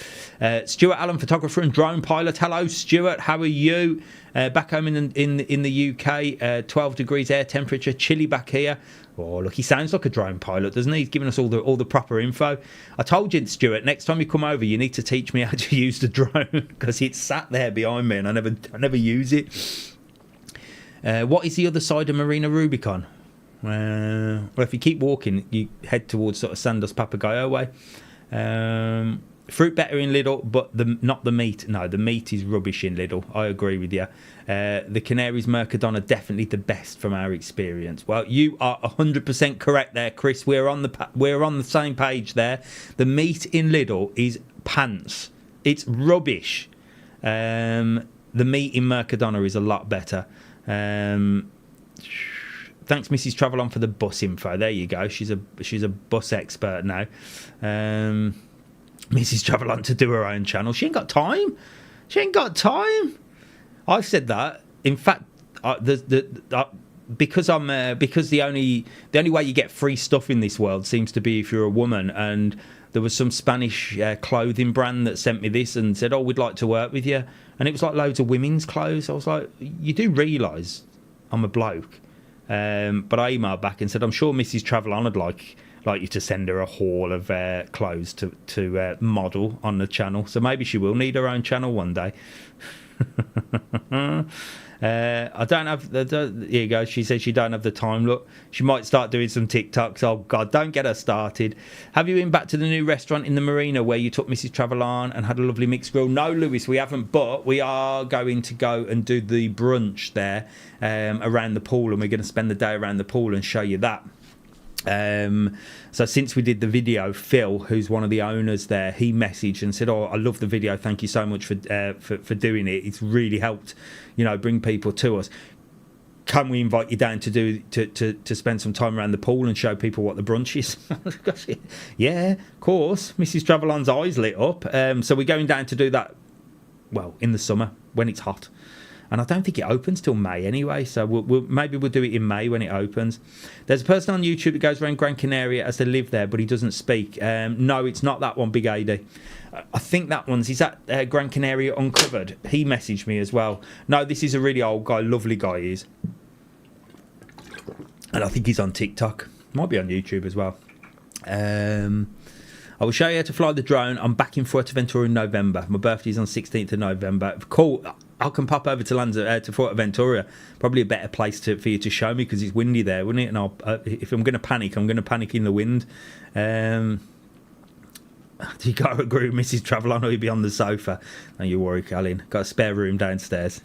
Speaker 1: Stuart Allen, photographer and drone pilot. Hello, Stuart. How are you? Back home in the UK, 12 degrees air temperature, chilly back here. Oh, look, he sounds like a drone pilot, doesn't he? He's giving us all the proper info. I told you, Stuart, next time you come over, you need to teach me how to use the drone because it's sat there behind me and I never use it. What is the other side of Marina Rubicon? Well, if you keep walking, you head towards sort of Sandos Papagayo way. Fruit better in Lidl, but not the meat. No, the meat is rubbish in Lidl. I agree with you. The Canaries Mercadona definitely the best from our experience. Well, you are 100% correct there, Chris. We're on the same page there. The meat in Lidl is pants. It's rubbish. The meat in Mercadona is a lot better. Thanks, Mrs TravelON, for the bus info. There you go. She's a bus expert now. Mrs TravelON to do her own channel. She ain't got time. I said that. In fact, because the only way you get free stuff in this world seems to be if you're a woman. And there was some Spanish clothing brand that sent me this and said, "Oh, we'd like to work with you." And it was like loads of women's clothes. I was like, "You do realise I'm a bloke?" But I emailed back and said, "I'm sure Mrs TravelON would like you to send her a haul of clothes to model on the channel." So maybe she will need her own channel one day. I don't have here you go. She says she don't have the time. Look, she might start doing some TikToks. Oh God, don't get her started. Have you been back to the new restaurant in the marina where you took Mrs TravelON and had a lovely mixed grill? No, Lewis, we haven't, but we are going to go and do the brunch there around the pool, and we're going to spend the day around the pool and show you that. So since we did the video, Phil, who's one of the owners there, he messaged and said, "Oh, I love the video. Thank you so much for doing it. It's really helped, bring people to us. Can we invite you down to spend some time around the pool and show people what the brunch is?" Yeah, of course. Mrs TravelON's eyes lit up. So we're going down to do that. Well, in the summer when it's hot. And I don't think it opens till May anyway, so maybe we'll do it in May when it opens. There's a person on YouTube that goes around Gran Canaria as they live there, but he doesn't speak. No, it's not that one, Big AD. I think that one's, is that Gran Canaria Uncovered? He messaged me as well. No, this is a really old guy, lovely guy he is. And I think he's on TikTok. Might be on YouTube as well. I will show you how to fly the drone. I'm back in Fuerteventura in November. My birthday's on 16th of November. Cool. I can pop over to Fuerteventura. Probably a better place for you to show me because it's windy there, wouldn't it? And if I'm going to panic, I'm going to panic in the wind. Do you got to agree with Mrs TravelON or you'll be on the sofa? Don't you worry, Colin. Got a spare room downstairs.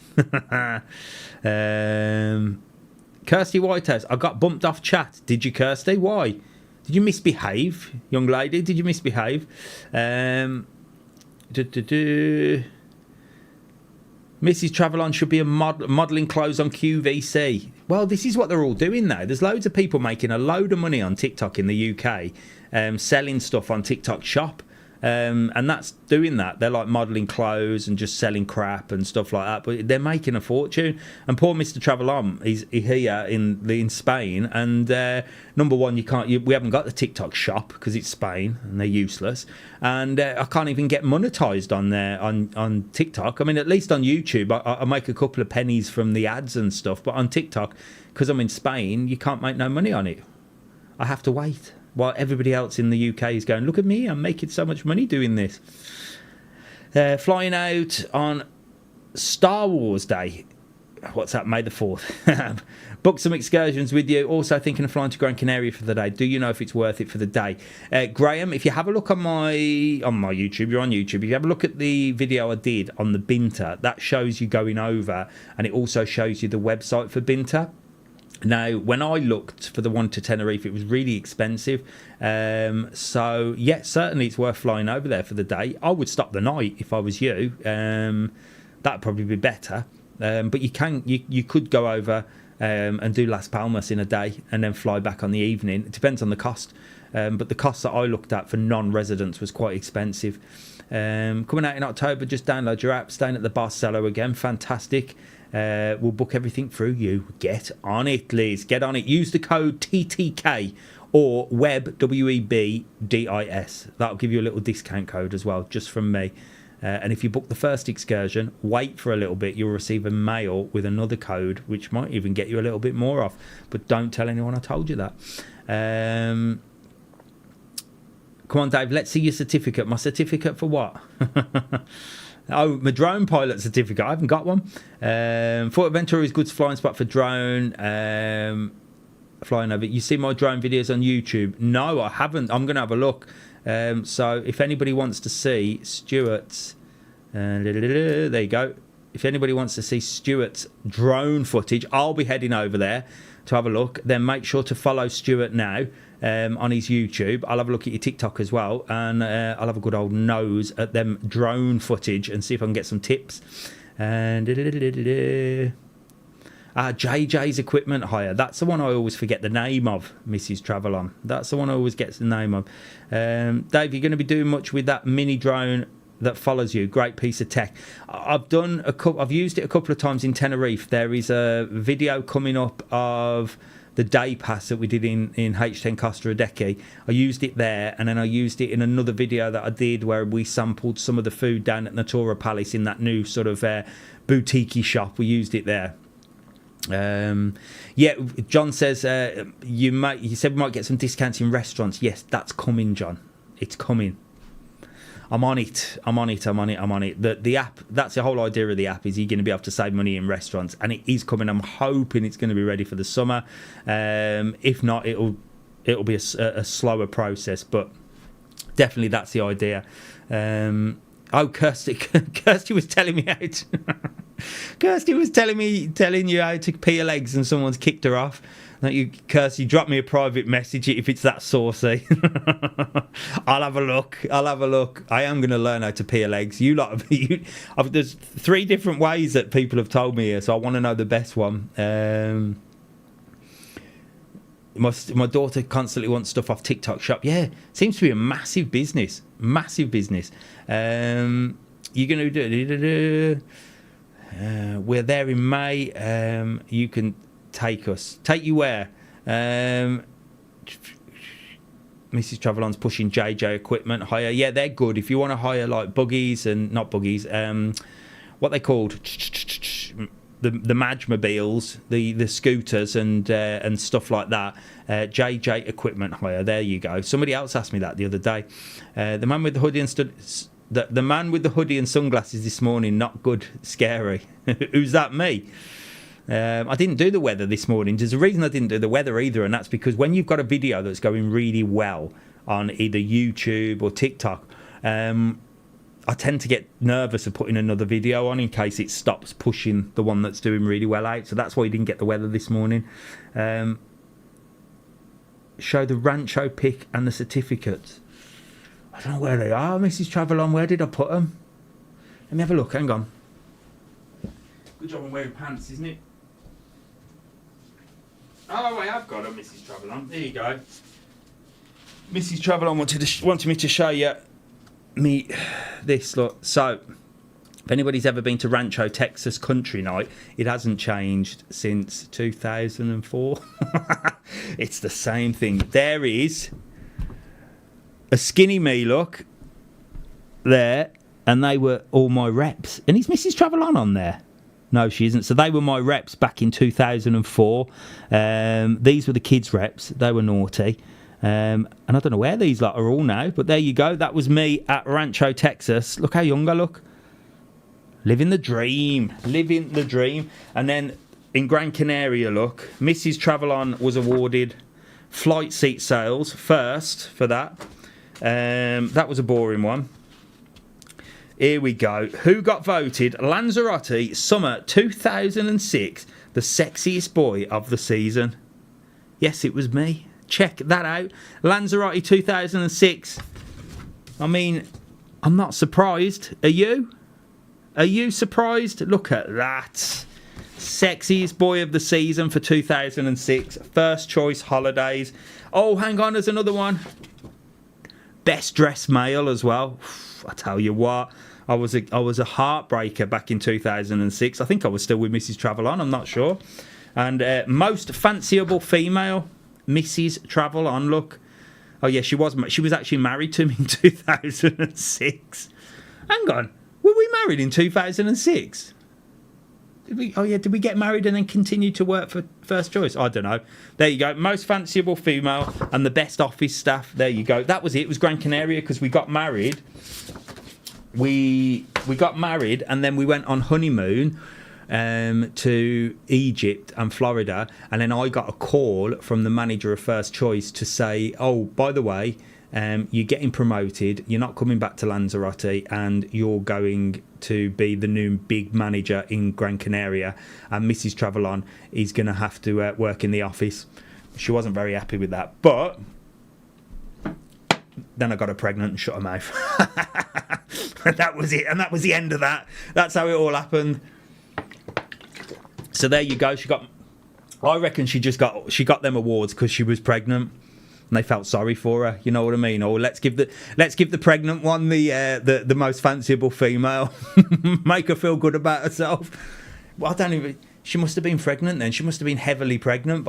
Speaker 1: Kirsty Whitehouse. I got bumped off chat. Did you, Kirsty? Why? Did you misbehave, young lady? Did you misbehave? Mrs TravelON should be modelling clothes on QVC. Well, this is what they're all doing now. There's loads of people making a load of money on TikTok in the UK, selling stuff on TikTok Shop. And that's doing that. They're like modelling clothes and just selling crap and stuff like that. But they're making a fortune. And poor Mr TravelON, he's here in Spain. And number one, we haven't got the TikTok Shop because it's Spain and they're useless. And I can't even get monetized on there on TikTok. I mean, at least on YouTube, I make a couple of pennies from the ads and stuff. But on TikTok, because I'm in Spain, you can't make no money on it. I have to wait. While everybody else in the UK is going, look at me, I'm making so much money doing this. Flying out on Star Wars Day. What's that? May the 4th. Book some excursions with you. Also thinking of flying to Gran Canaria for the day. Do you know if it's worth it for the day? Graham, if you have a look on my YouTube, you're on YouTube. If you have a look at the video I did on the Binter, that shows you going over, and it also shows you the website for Binter. Now, when I looked for the one to Tenerife, it was really expensive. So, yeah, certainly it's worth flying over there for the day. I would stop the night if I was you. That'd probably be better. But you could go over and do Las Palmas in a day and then fly back on the evening. It depends on the cost. But the cost that I looked at for non-residents was quite expensive. Coming out in October, just download your app, staying at the Barcelo again. Fantastic. We'll book everything through you. Get on it, Liz. Get on it. Use the code TTK or WEB, WEBDIS. That'll give you a little discount code as well, just from me. And if you book the first excursion, wait for a little bit. You'll receive a mail with another code, which might even get you a little bit more off. But don't tell anyone I told you that. Come on, Dave. Let's see your certificate. My certificate for what? Oh, my drone pilot certificate. I haven't got one. Fuerteventura is good flying spot for drone. Flying over. You see my drone videos on YouTube? No, I haven't. I'm going to have a look. So if anybody wants to see Stuart's... there you go. If anybody wants to see Stuart's drone footage, I'll be heading over there to have a look. Then make sure to follow Stuart now. On his YouTube. I'll have a look at your TikTok as well, and I'll have a good old nose at them drone footage and see if I can get some tips. And JJ's equipment hire. That's the one I always forget the name of, Mrs TravelON. That's the one I always get the name of. Dave, you're going to be doing much with that mini drone that follows you. Great piece of tech. I've used it a couple of times in Tenerife. There is a video coming up of the day pass that we did in H10 Costa Adeje. I used it there, and then I used it in another video that I did where we sampled some of the food down at Natura Palace in that new sort of boutique-y shop. We used it there. Yeah, John says you said we might get some discounts in restaurants. Yes, that's coming, John. It's coming. I'm on it. The app, that's the whole idea of the app, is you're going to be able to save money in restaurants, and it is coming. I'm hoping it's going to be ready for the summer. If not, it'll be a slower process, but definitely that's the idea. Kirsty was telling me how to Kirsty was telling you how to peel eggs, and someone's kicked her off. Kirsty, drop me a private message if it's that saucy. I'll have a look. I am going to learn how to peel eggs. There's 3 different ways that people have told me here, so I want to know the best one. My daughter constantly wants stuff off TikTok Shop. Yeah, seems to be a massive business. You're going to do. We're there in May. You can take you where? Mrs TravelOn's pushing JJ equipment hire. Yeah, they're good if you want to hire like buggies and not buggies. What they called the Madgemobiles, the scooters and stuff like that. JJ equipment hire. There you go. Somebody else asked me that the other day. The man with the hoodie and the man with the hoodie and sunglasses this morning. Not good, scary. Who's that? Me. I didn't do the weather this morning. There's a reason I didn't do the weather either, and that's because when you've got a video that's going really well on either YouTube or TikTok, I tend to get nervous of putting another video on in case it stops pushing the one that's doing really well out. So that's why you didn't get the weather this morning. Show the Rancho pic and the certificates. I don't know where they are, Mrs TravelOn. Where did I put them? Let me have a look. Hang on. Good job I'm wearing pants, isn't it? Oh, I have got them, Mrs TravelOn. There you go. Mrs TravelOn wanted me to show you this. Look. So, if anybody's ever been to Rancho, Texas Country Night, it hasn't changed since 2004. It's the same thing. There is a skinny me look there, and they were all my reps. And is Mrs TravelOn on there? No, she isn't. So they were my reps back in 2004. These were the kids' reps. They were naughty. And I don't know where these lot are all now, but there you go. That was me at Rancho, Texas. Look how young I look. Living the dream. And then in Gran Canaria, look, Mrs TravelOn was awarded flight seat sales first for that. That was a boring one. Here we go. Who got voted Lanzarote Summer 2006 the sexiest boy of the season? Yes, it was me. Check that out. Lanzarote 2006. I mean, I'm not surprised. Are you? Are you surprised? Look at that. Sexiest boy of the season for 2006. First choice holidays. Oh, hang on, there's another one. Best dressed male as well. I tell you what, I was a heartbreaker back in 2006. I think I was still with Mrs TravelOn, I'm not sure. And most fanciable female, Mrs TravelOn. Look, oh yeah, she was actually married to me in 2006. Hang on, were we married in 2006? Did we get married and then continue to work for First Choice? I don't know. There you go. Most fanciable female and the best office staff. There you go. That was it. It was Gran Canaria because we got married. We got married and then we went on honeymoon to Egypt and Florida, and then I got a call from the manager of First Choice to say, oh, by the way, you're getting promoted, you're not coming back to Lanzarote, and you're going to be the new big manager in Gran Canaria, and Mrs TravelOn is going to have to work in the office. She wasn't very happy with that, but then I got her pregnant and shut her mouth. That was it, and that was the end of that. That's how it all happened. So there you go. I reckon she got them awards because she was pregnant. And they felt sorry for her, you know what I mean? Or let's give the pregnant one the most fanciable female, make her feel good about herself. Well, she must have been pregnant then. She must have been heavily pregnant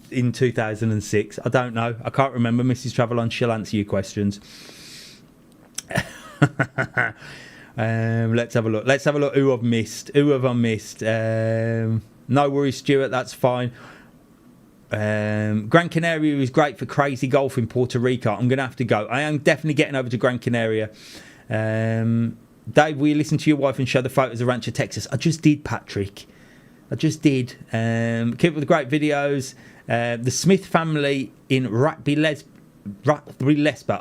Speaker 1: in 2006. I don't know. I can't remember. Mrs TravelOn, she'll answer your questions. Let's have a look. Who I've missed? No worries, Stuart. That's fine. Gran Canaria is great for crazy golf in Puerto Rico. I'm going to have to go. I am definitely getting over to Gran Canaria. Dave, will you listen to your wife and show the photos of Rancho, Texas? I just did, Patrick. I just did. Keep up with the great videos. The Smith family in Rugby Lesper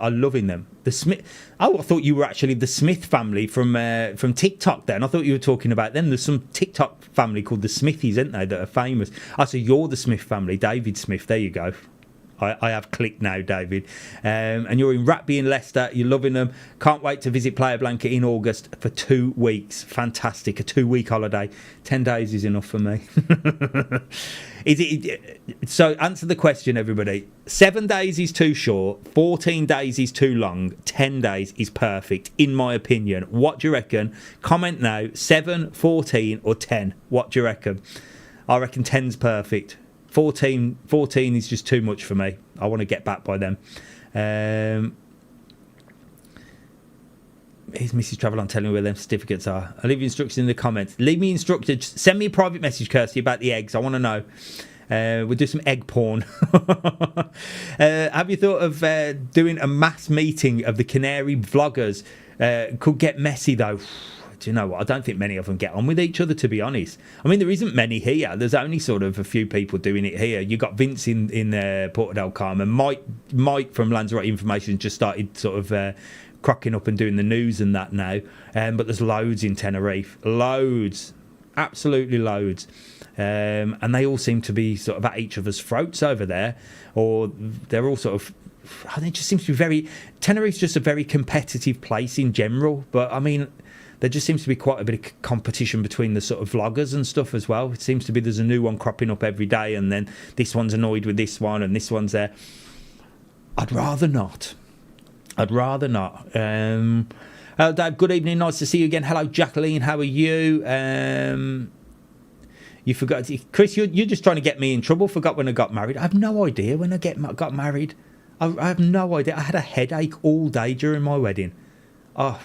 Speaker 1: are loving them. The Smith. Oh, I thought you were actually the Smith family from TikTok. Then I thought you were talking about them. There's some TikTok family called the Smithies, isn't they, that are famous? Oh, so you're the Smith family, David Smith. There you go. I have clicked now, David. And you're in Ratby in Leicester. You're loving them. Can't wait to visit Playa Blanca in August for 2 weeks. Fantastic. A 2-week holiday. 10 days is enough for me. So answer the question, everybody. 7 days is too short. 14 days is too long. 10 days is perfect, in my opinion. What do you reckon? Comment now. 7, 14 or 10? What do you reckon? I reckon 10's perfect. 14 is just too much for me. I want to get back by them. Here's Mrs TravelON telling me where them certificates are. I'll leave you instructions in the comments. Leave me instructions. Send me a private message, Kirsty, about the eggs. I want to know. We'll do some egg porn. Have you thought of doing a mass meeting of the Canary vloggers? Could get messy, though. Do you know what? I don't think many of them get on with each other, to be honest. I mean, there isn't many here. There's only sort of a few people doing it here. You got Vince in Porto del Carmen. Mike from Lanzarote Information just started sort of crocking up and doing the news and that now. But there's loads in Tenerife. Loads. Absolutely loads. And they all seem to be sort of at each other's throats over there. Or they're all sort of... I think it just seems to be very... Tenerife's just a very competitive place in general. But, I mean... There just seems to be quite a bit of competition between the sort of vloggers and stuff as well. It seems to be there's a new one cropping up every day, and then this one's annoyed with this one, and this one's there. I'd rather not. Hello, Dave. Good evening. Nice to see you again. Hello, Jacqueline. How are you? You forgot, Chris. You're just trying to get me in trouble. Forgot when I got married. I have no idea when I got married. I have no idea. I had a headache all day during my wedding. Oh.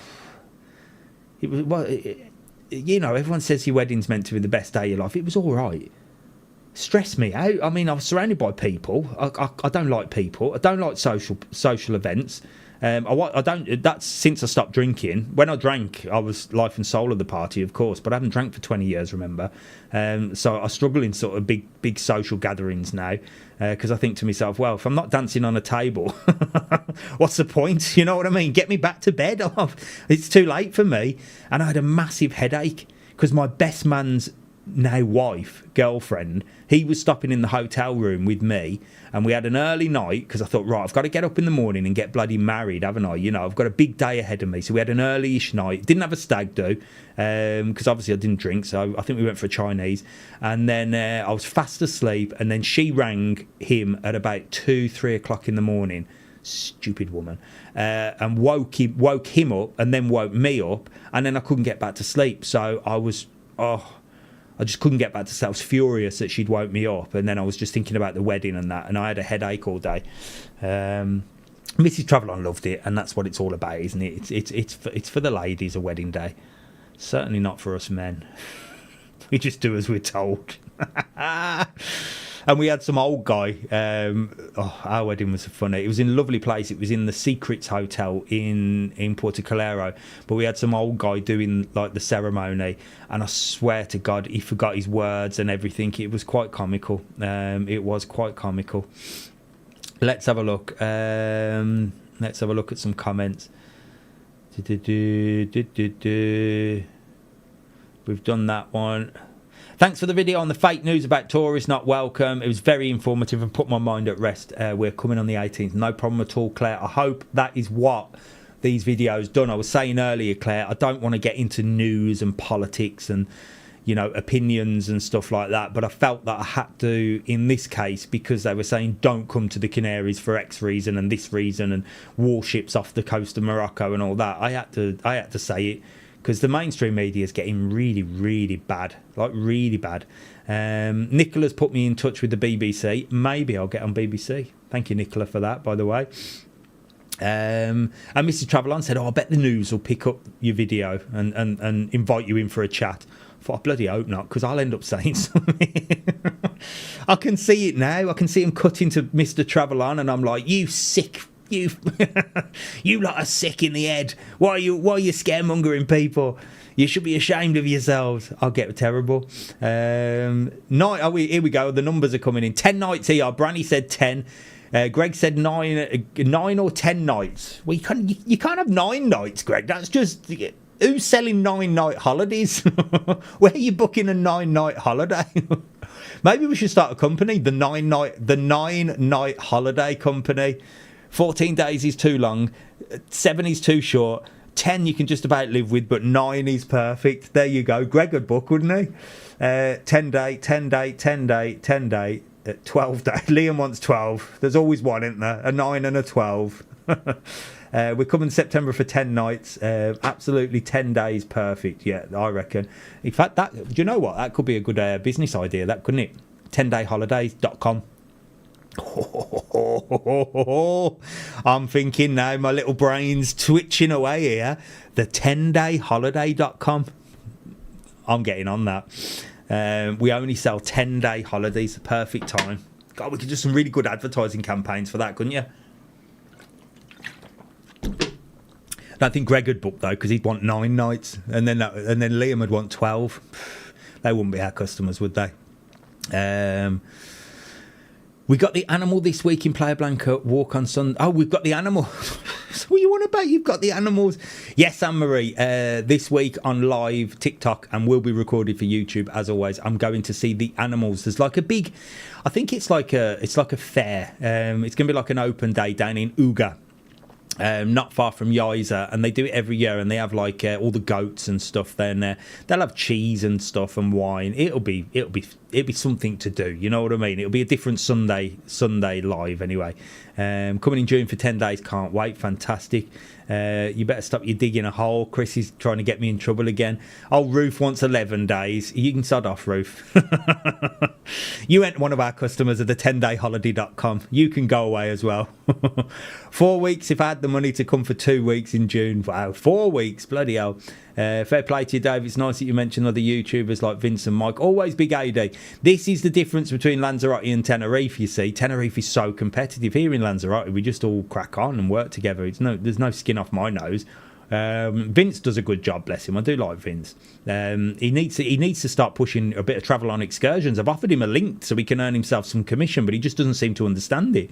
Speaker 1: It was, well, you know, everyone says your wedding's meant to be the best day of your life. It was all right. Stressed me out. I mean, I was surrounded by people. I don't like people. I don't like social events. I don't. That's since I stopped drinking. When I drank, I was life and soul of the party, of course. But I haven't drank for 20 years. Remember, so I struggle in sort of big social gatherings now because I think to myself, well, if I'm not dancing on a table, what's the point? You know what I mean? Get me back to bed. It's too late for me. And I had a massive headache because my best man's girlfriend, he was stopping in the hotel room with me, and we had an early night because I thought, right, I've got to get up in the morning and get bloody married, haven't I? You know, I've got a big day ahead of me. So we had an early-ish night. Didn't have a stag do because obviously I didn't drink, so I think we went for a Chinese. And then I was fast asleep, and then she rang him at about 2-3 o'clock in the morning. Stupid woman. And woke him up, and then woke me up, and then I couldn't get back to sleep. So I just couldn't get back to sleep. I was furious that she'd woke me up, and then I was just thinking about the wedding and that, and I had a headache all day. Mrs TravelON loved it, and that's what it's all about, isn't it? It's for the ladies, a wedding day. Certainly not for us men. We just do as we're told. And we had some old guy. Our wedding was funny. It was in a lovely place. It was in the Secrets Hotel in Puerto Calero. But we had some old guy doing like the ceremony, and I swear to God, he forgot his words and everything. It was quite comical. It was quite comical. Let's have a look. Let's have a look at some comments. We've done that one. Thanks for the video on the fake news about tourists not welcome. It was very informative and put my mind at rest. We're coming on the 18th. No problem at all, Claire. I hope that is what these videos done. I was saying earlier, Claire, I don't want to get into news and politics and, you know, opinions and stuff like that. But I felt that I had to in this case because they were saying don't come to the Canaries for X reason and this reason and warships off the coast of Morocco and all that. I had to say it. Because the mainstream media is getting really, really bad. Like, really bad. Nicola's put me in touch with the BBC. Maybe I'll get on BBC. Thank you, Nicola, for that, by the way. And Mr TravelON said, I bet the news will pick up your video and invite you in for a chat. I thought, I bloody hope not, because I'll end up saying something. I can see it now. I can see him cutting to Mr TravelON, and I'm like, you sick You, you lot are sick in the head. Why are you scaremongering people? You should be ashamed of yourselves. I'll get terrible. Here we go. The numbers are coming in. 10 nights here. Branny said 10. Greg said 9 or 10 nights. Well, you can't have 9 nights, Greg. That's just... Who's selling 9-night holidays? Where are you booking a 9-night holiday? Maybe we should start a company, the 9-night holiday company. 14 days is too long. 7 is too short. 10 you can just about live with, but 9 is perfect. There you go. Greg would book, wouldn't he? 10 day, 10 day, 10 day, 10 day, 12 day. Liam wants 12. There's always one, isn't there? A 9 and a 12. We're coming September for 10 nights. Absolutely 10 days perfect. Yeah, I reckon. In fact, do you know what? That could be a good business idea, that, couldn't it? 10dayholidays.com. I'm thinking now, my little brain's twitching away here. The 10dayholiday.com. I'm getting on that. We only sell 10-day holidays, the perfect time. God, we could do some really good advertising campaigns for that, couldn't you? I don't think Greg would book though, because he'd want 9 nights, and then Liam would want 12. They wouldn't be our customers, would they? We got the animal this week in Playa Blanca. Walk on Sunday. Oh, we've got the animal. What you want about? You've got the animals. Yes, Anne-Marie. This week on live TikTok, and will be recorded for YouTube as always. I'm going to see the animals. There's like a big, I think it's like a fair. It's going to be like an open day down in Uga. Not far from Yiza, and they do it every year, and they have like all the goats and stuff there, and they'll have cheese and stuff and wine. It'll be something to do, you know what I mean? It'll be a different Sunday live anyway. Coming in June for 10 days, can't wait. Fantastic. You better stop your digging a hole. Chris is trying to get me in trouble again. Oh, Ruth wants 11 days. You can sod off, Ruth. You ain't one of our customers at the 10dayholiday.com. You can go away as well. 4 weeks if I had the money to come for 2 weeks in June. Wow, 4 weeks, bloody hell. Fair play to you, Dave. It's nice that you mentioned other YouTubers like Vince and Mike. Always big AD. This is the difference between Lanzarote and Tenerife, you see. Tenerife is so competitive. Here in Lanzarote, we just all crack on and work together. There's no skin off my nose. Vince does a good job, bless him. I do like Vince. He needs to start pushing a bit of travel on excursions. I've offered him a link so he can earn himself some commission, but he just doesn't seem to understand it.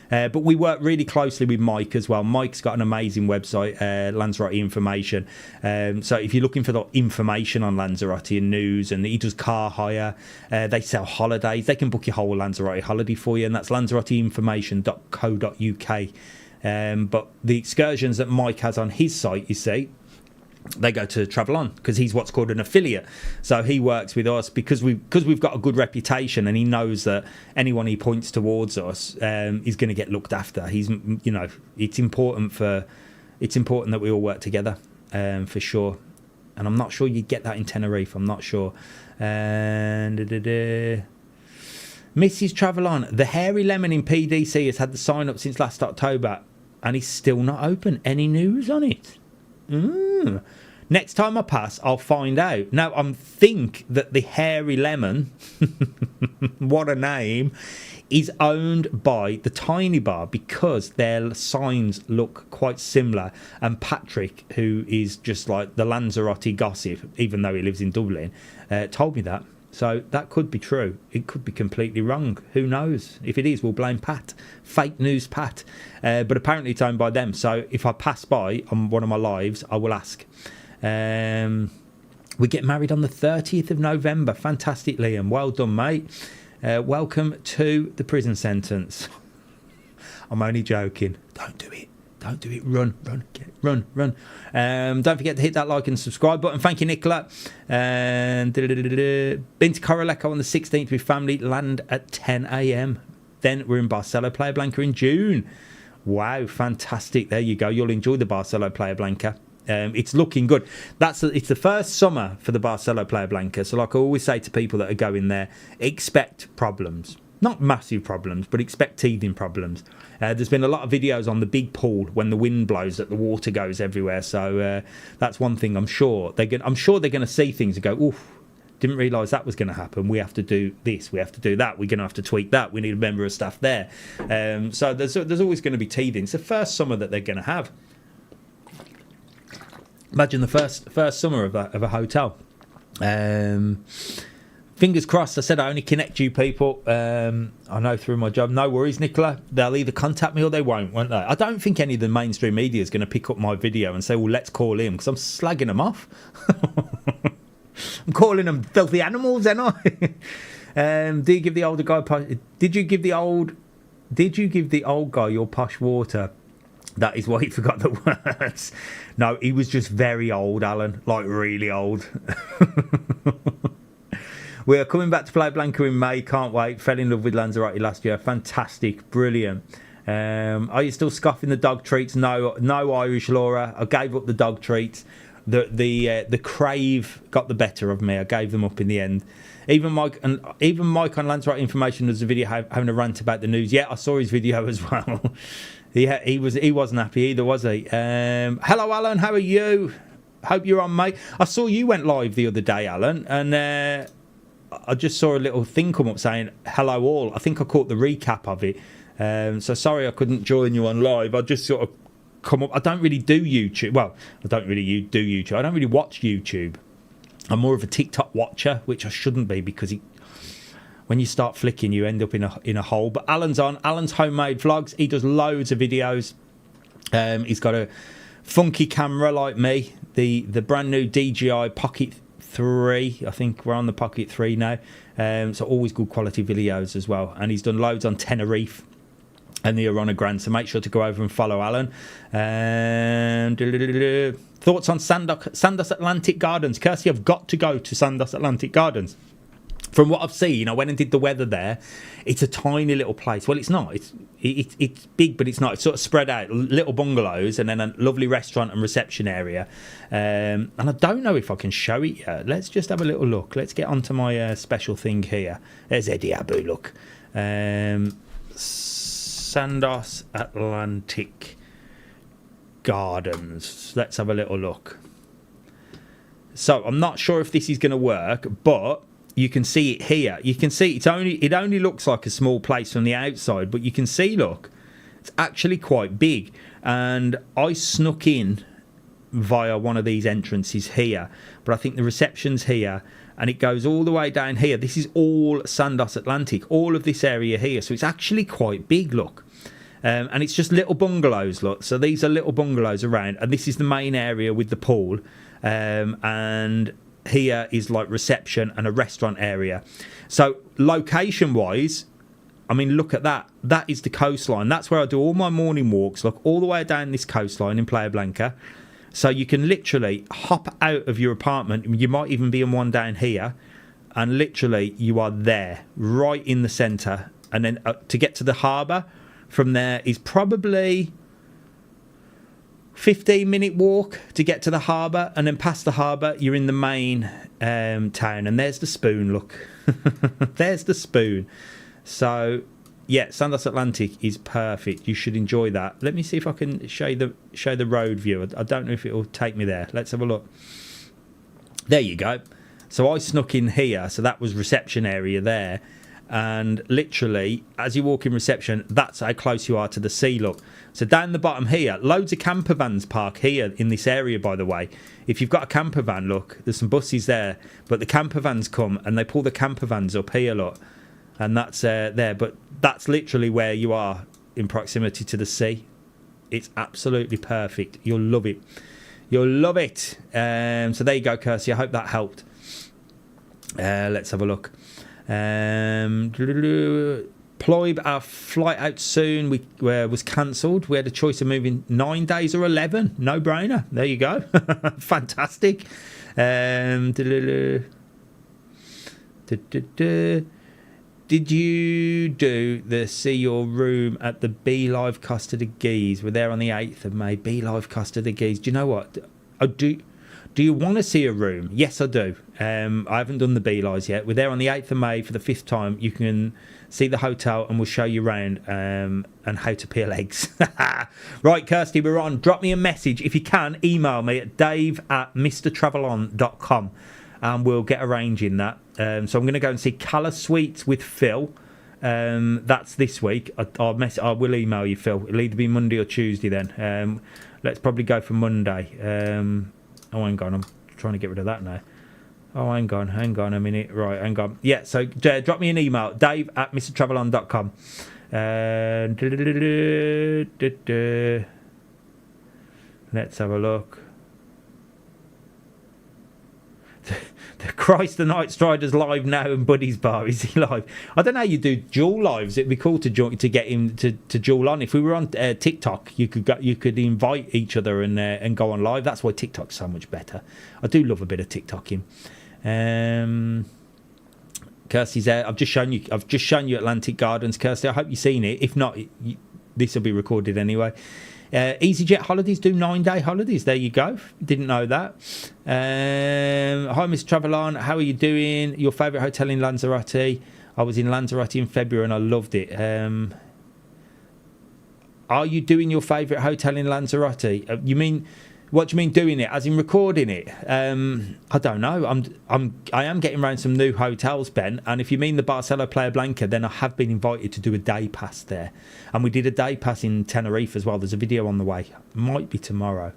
Speaker 1: But we work really closely with Mike as well. Mike's got an amazing website, Lanzarote Information. So if you're looking for the information on Lanzarote and news, and he does car hire, they sell holidays. They can book your whole Lanzarote holiday for you, and that's lanzaroteinformation.co.uk. But the excursions that Mike has on his site, you see, they go to TravelON because he's what's called an affiliate. So he works with us because we've got a good reputation, and he knows that anyone he points towards us is going to get looked after. It's important that we all work together, for sure. And I'm not sure you get that in Tenerife. I'm not sure. And Mrs TravelON, the hairy lemon in PDC has had the sign up since last October, and is still not open. Any news on it? Next time I pass, I'll find out. Now, I think that the hairy lemon, what a name, is owned by the Tiny Bar because their signs look quite similar. And Patrick, who is just like the Lanzarote gossip, even though he lives in Dublin, told me that. So that could be true. It could be completely wrong. Who knows? If it is, we'll blame Pat. Fake news, Pat. But apparently it's owned by them. So if I pass by on one of my lives, I will ask. We get married on the 30th of November. Fantastic, Liam. Well done, mate. Welcome to the prison sentence. I'm only joking. Don't do it. Don't do it. Run. Don't forget to hit that like and subscribe button. Thank you, Nicola. And been to Coraleco on the 16th with family. Land at 10 a.m. Then we're in Barcelo Playa Blanca in June. Wow, fantastic. There you go. You'll enjoy the Barcelo Playa Blanca. It's looking good. It's the first summer for the Barcelo Playa Blanca. So like I always say to people that are going there, expect problems. Not massive problems, but expect teething problems. There's been a lot of videos on the big pool when the wind blows that the water goes everywhere. So that's one thing I'm sure they're going to see things and go, oof, Didn't realise that was going to happen. We have to do this. We have to do that. We're going to have to tweak that. We need a member of staff there. So there's always going to be teething. It's the first summer that they're going to have. Imagine the first summer of a hotel. Fingers crossed. I said I only connect you people. I know through my job. No worries, Nicola. They'll either contact me or they won't they? I don't think any of the mainstream media is going to pick up my video and say, well, let's call him, because I'm slagging them off. I'm calling them filthy animals, ain't I? Do you give the older guy? Did you give the old guy your posh water? That is why he forgot the words. No, he was just very old, Alan. Like really old. We are coming back to Playa Blanca in May. Can't wait. Fell in love with Lanzarote last year. Fantastic. Brilliant. Are you still scoffing the dog treats? No, Irish Laura. I gave up the dog treats. The crave got the better of me. I gave them up in the end. Even Mike on Lanzarote Information does a video having a rant about the news. Yeah, I saw his video as well. he wasn't happy either, was he? Hello, Alan. How are you? Hope you're on, mate. I saw you went live the other day, Alan, and I just saw a little thing come up saying hello all. I think I caught the recap of it. So sorry I couldn't join you on live. I just sort of come up. I don't really do YouTube. Well, I don't really do YouTube. I don't really watch YouTube. I'm more of a TikTok watcher, which I shouldn't be, because when you start flicking, you end up in a hole. But Alan's on. Alan's homemade vlogs. He does loads of videos. He's got a funky camera like me. The brand new DJI Pocket 3. I think we're on the Pocket 3 now. So always good quality videos as well. And he's done loads on Tenerife and the Arona Grand. So make sure to go over and follow Alan. Thoughts on Sandos Atlantic Gardens? Kirsty, I've got to go to Sandos Atlantic Gardens. From what I've seen, I went and did the weather there. It's a tiny little place. Well, it's not. It's big, but it's not. It's sort of spread out, little bungalows, and then a lovely restaurant and reception area. And I don't know if I can show it yet. Let's just have a little look. Let's get onto my special thing here. There's Eddie Abu, look. Sandos Atlantic Gardens. Let's have a little look. So I'm not sure if this is going to work, but you can see it here. You can see it only looks like a small place from the outside, but you can see, look, it's actually quite big. And I snuck in via one of these entrances here, but I think the reception's here, and it goes all the way down here. This is all Sandos Atlantic, all of this area here. So it's actually quite big, look. And it's just little bungalows, look. So these are little bungalows around, and this is the main area with the pool. And here is like reception and a restaurant area. So location wise, I mean, look at that. That is the coastline. That's where I do all my morning walks. Look, all the way down this coastline in Playa Blanca. So you can literally hop out of your apartment. You might even be in one down here, and literally you are there, right in the centre. And then to get to the harbour from there is probably 15-minute walk to get to the harbour, and then past the harbour you're in the main town. And there's the Spoon, look. There's the Spoon. So yeah, Sandos Atlantic is perfect. You should enjoy that. Let me see if I can show the road view. I don't know if it will take me there. Let's have a look. There you go. So I snuck in here, so that was reception area there. And literally, as you walk in reception, that's how close you are to the sea, look. So down the bottom here, loads of camper vans park here in this area, by the way. If you've got a camper van, look, there's some buses there, but the camper vans come and they pull the camper vans up here, look. And that's there, but that's literally where you are in proximity to the sea. It's absolutely perfect. You'll love it. You'll love it. So there you go, Kirsty. I hope that helped. Let's have a look. Ployb, our flight out soon was cancelled. We had a choice of moving 9 days or 11. No brainer. There you go. Fantastic. Did you do the see your room at the Be Live Custard of Geese? We're there on the 8th of May. Be Live Custard of Geese. Do you know what? Do you want to see a room? Yes, I do. I haven't done the Beelies yet. We're there on the 8th of May for the 5th time. You can see the hotel and we'll show you around and how to peel eggs. Right, Kirsty, we're on. Drop me a message. If you can, email me at dave@mrtravelon.com. and we'll get arranging that. So I'm going to go and see Calla Sweets with Phil. That's this week. I will email you, Phil. It'll either be Monday or Tuesday then. Let's probably go for Monday. Oh, hang on. I'm trying to get rid of that now. Oh, hang on a minute. Right, hang on. Yeah, so drop me an email, dave@mrtravelon.com. Let's have a look. The Christ the Night Strider's live now and Buddy's Bar. Is he live? I don't know how you do dual lives. It'd be cool to get him to dual on. If we were on TikTok, you could invite each other and go on live. That's why TikTok's so much better. I do love a bit of TikToking. Kirsty's there. I've just shown you Atlantic Gardens, Kirsty. I hope you've seen it. If not, this will be recorded anyway. EasyJet holidays do 9-day holidays. There you go. Didn't know that. Hi, Mr TravelON. How are you doing? Your favourite hotel in Lanzarote? I was in Lanzarote in February and I loved it. Are you doing your favourite hotel in Lanzarote? What do you mean doing it? As in recording it? I don't know. I am getting around some new hotels, Ben. And if you mean the Barcelona Playa Blanca, then I have been invited to do a day pass there. And we did a day pass in Tenerife as well. There's a video on the way. Might be tomorrow.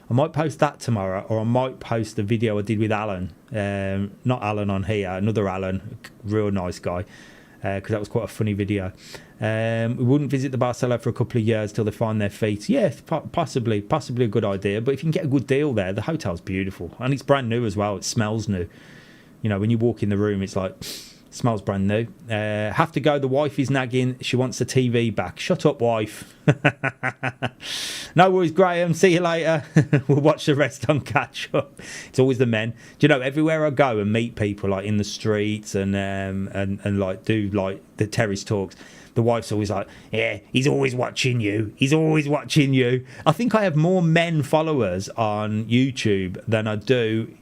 Speaker 1: I might post that tomorrow, or I might post the video I did with Alan. Not Alan on here, another Alan, real nice guy. Because that was quite a funny video. We wouldn't visit the Barcelona for a couple of years till they find their feet. Yeah, possibly a good idea. But if you can get a good deal there, the hotel's beautiful. And it's brand new as well. It smells new. You know, when you walk in the room, it's like, smells brand new. Have to go. The wife is nagging. She wants the TV back. Shut up, wife. No worries, Graham. See you later. We'll watch the rest on catch up. It's always the men. Do you know, everywhere I go and meet people, like in the streets and like do like the terrace talks, the wife's always like, yeah, he's always watching you. He's always watching you. I think I have more men followers on YouTube than I do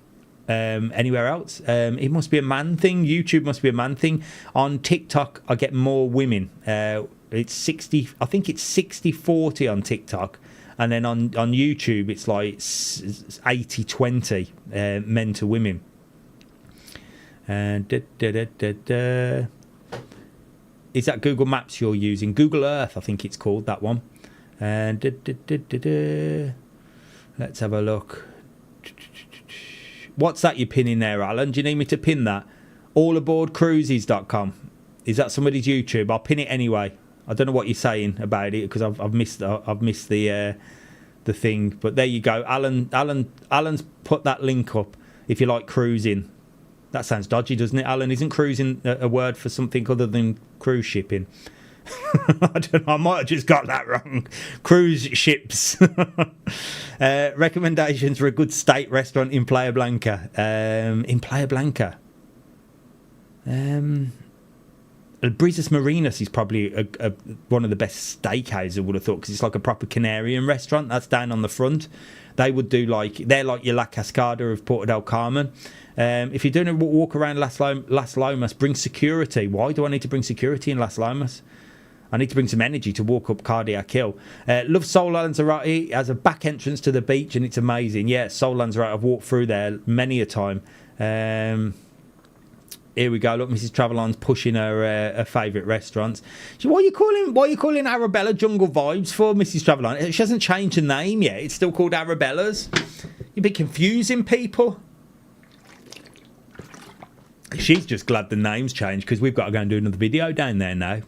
Speaker 1: anywhere else. It must be a man thing. YouTube must be a man thing. On TikTok, I get more women. It's 60. I think it's 60-40 on TikTok, and then on YouTube, it's like 80-20 men to women. Is that Google Maps you're using? Google Earth, I think it's called, that one. Let's have a look. What's that you're pinning there, Alan? Do you need me to pin that? Allaboardcruises.com. Is that somebody's YouTube? I'll pin it anyway. I don't know what you're saying about it because I've missed the thing. But there you go. Alan's put that link up if you like cruising. That sounds dodgy, doesn't it, Alan? Isn't cruising a word for something other than cruise shipping? I don't know, I might have just got that wrong. Cruise ships. Recommendations for a good steak restaurant in Playa Blanca. Brisas Marinas is probably one of the best steakhouses, I would have thought, because it's like a proper Canarian restaurant. That's down on the front. They would do they're like your La Cascada of Porto del Carmen. If you're doing a walk around Las Lomas, bring security. Why do I need to bring security in Las Lomas? I need to bring some energy to walk up Cardiac Hill. Love Sol Lanzarote. It has a back entrance to the beach and it's amazing. Yeah, Sol Lanzarote. I've walked through there many a time. Here we go. Look, Mrs TravelOn's pushing her favourite restaurants. So what are you calling Arabella Jungle Vibes for, Mrs TravelOn? She hasn't changed the name yet. It's still called Arabella's. You'd be confusing people. She's just glad the name's changed because we've got to go and do another video down there now,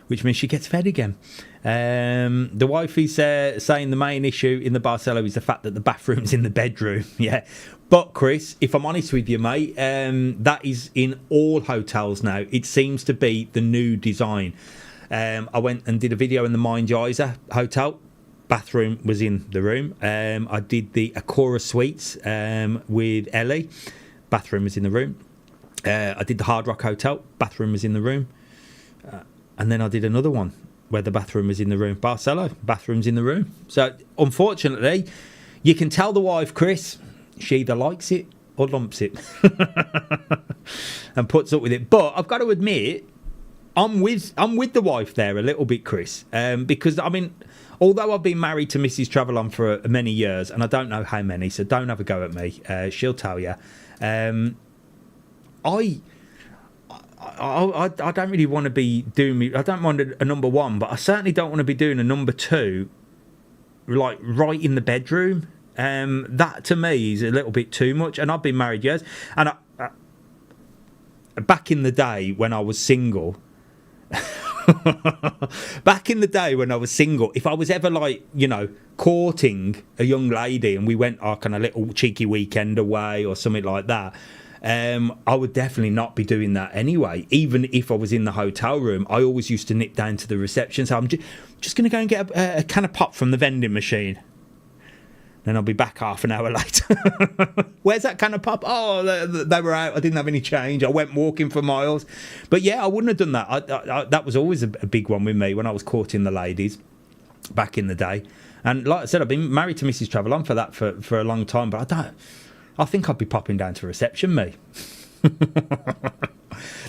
Speaker 1: which means she gets fed again. The wife is saying the main issue in the Barcelo is the fact that the bathroom's in the bedroom. Yeah. But, Chris, if I'm honest with you, mate, that is in all hotels now. It seems to be the new design. I went and did a video in the Mind Geyser Hotel. Bathroom was in the room. I did the Akora Suites with Ellie. Bathroom was in the room. I did the Hard Rock Hotel. Bathroom was in the room. And then I did another one where the bathroom was in the room. Barcelo, bathroom's in the room. So, unfortunately, you can tell the wife, Chris, she either likes it or lumps it and puts up with it. But I've got to admit, I'm with the wife there a little bit, Chris, because, I mean, although I've been married to Mrs TravelOn for many years, and I don't know how many, so don't have a go at me. She'll tell you. I don't really want to be doing. I don't want a number one, but I certainly don't want to be doing a number two, like right in the bedroom. That to me is a little bit too much. And I've been married years, and back in the day when I was single. Back in the day when I was single, if I was ever like, you know, courting a young lady and we went like on a little cheeky weekend away or something like that, I would definitely not be doing that anyway. Even if I was in the hotel room, I always used to nip down to the reception. So I'm just going to go and get a can of pop from the vending machine. Then I'll be back half an hour later. Where's that can of pop? Oh, they were out. I didn't have any change. I went walking for miles. But yeah, I wouldn't have done that. That was always a big one with me when I was courting the ladies back in the day. And like I said, I've been married to Mrs TravelON for that for a long time. But I think I'd be popping down to reception, me.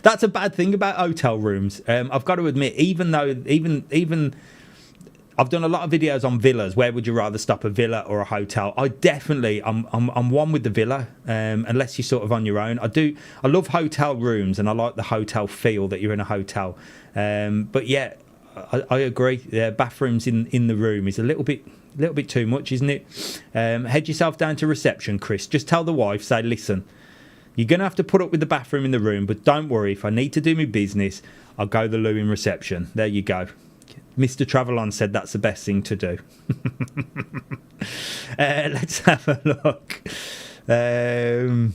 Speaker 1: That's a bad thing about hotel rooms. I've got to admit, even though even I've done a lot of videos on villas. Where would you rather stop, a villa or a hotel? I'm one with the villa, unless you're sort of on your own. I love hotel rooms, and I like the hotel feel that you're in a hotel. But yeah, I agree. Yeah, bathrooms in the room is a little bit too much, isn't it? Head yourself down to reception, Chris. Just tell the wife, say, listen, you're going to have to put up with the bathroom in the room, but don't worry. If I need to do my business, I'll go the loo in reception. There you go. Mr TravelON said that's the best thing to do. Let's have a look. I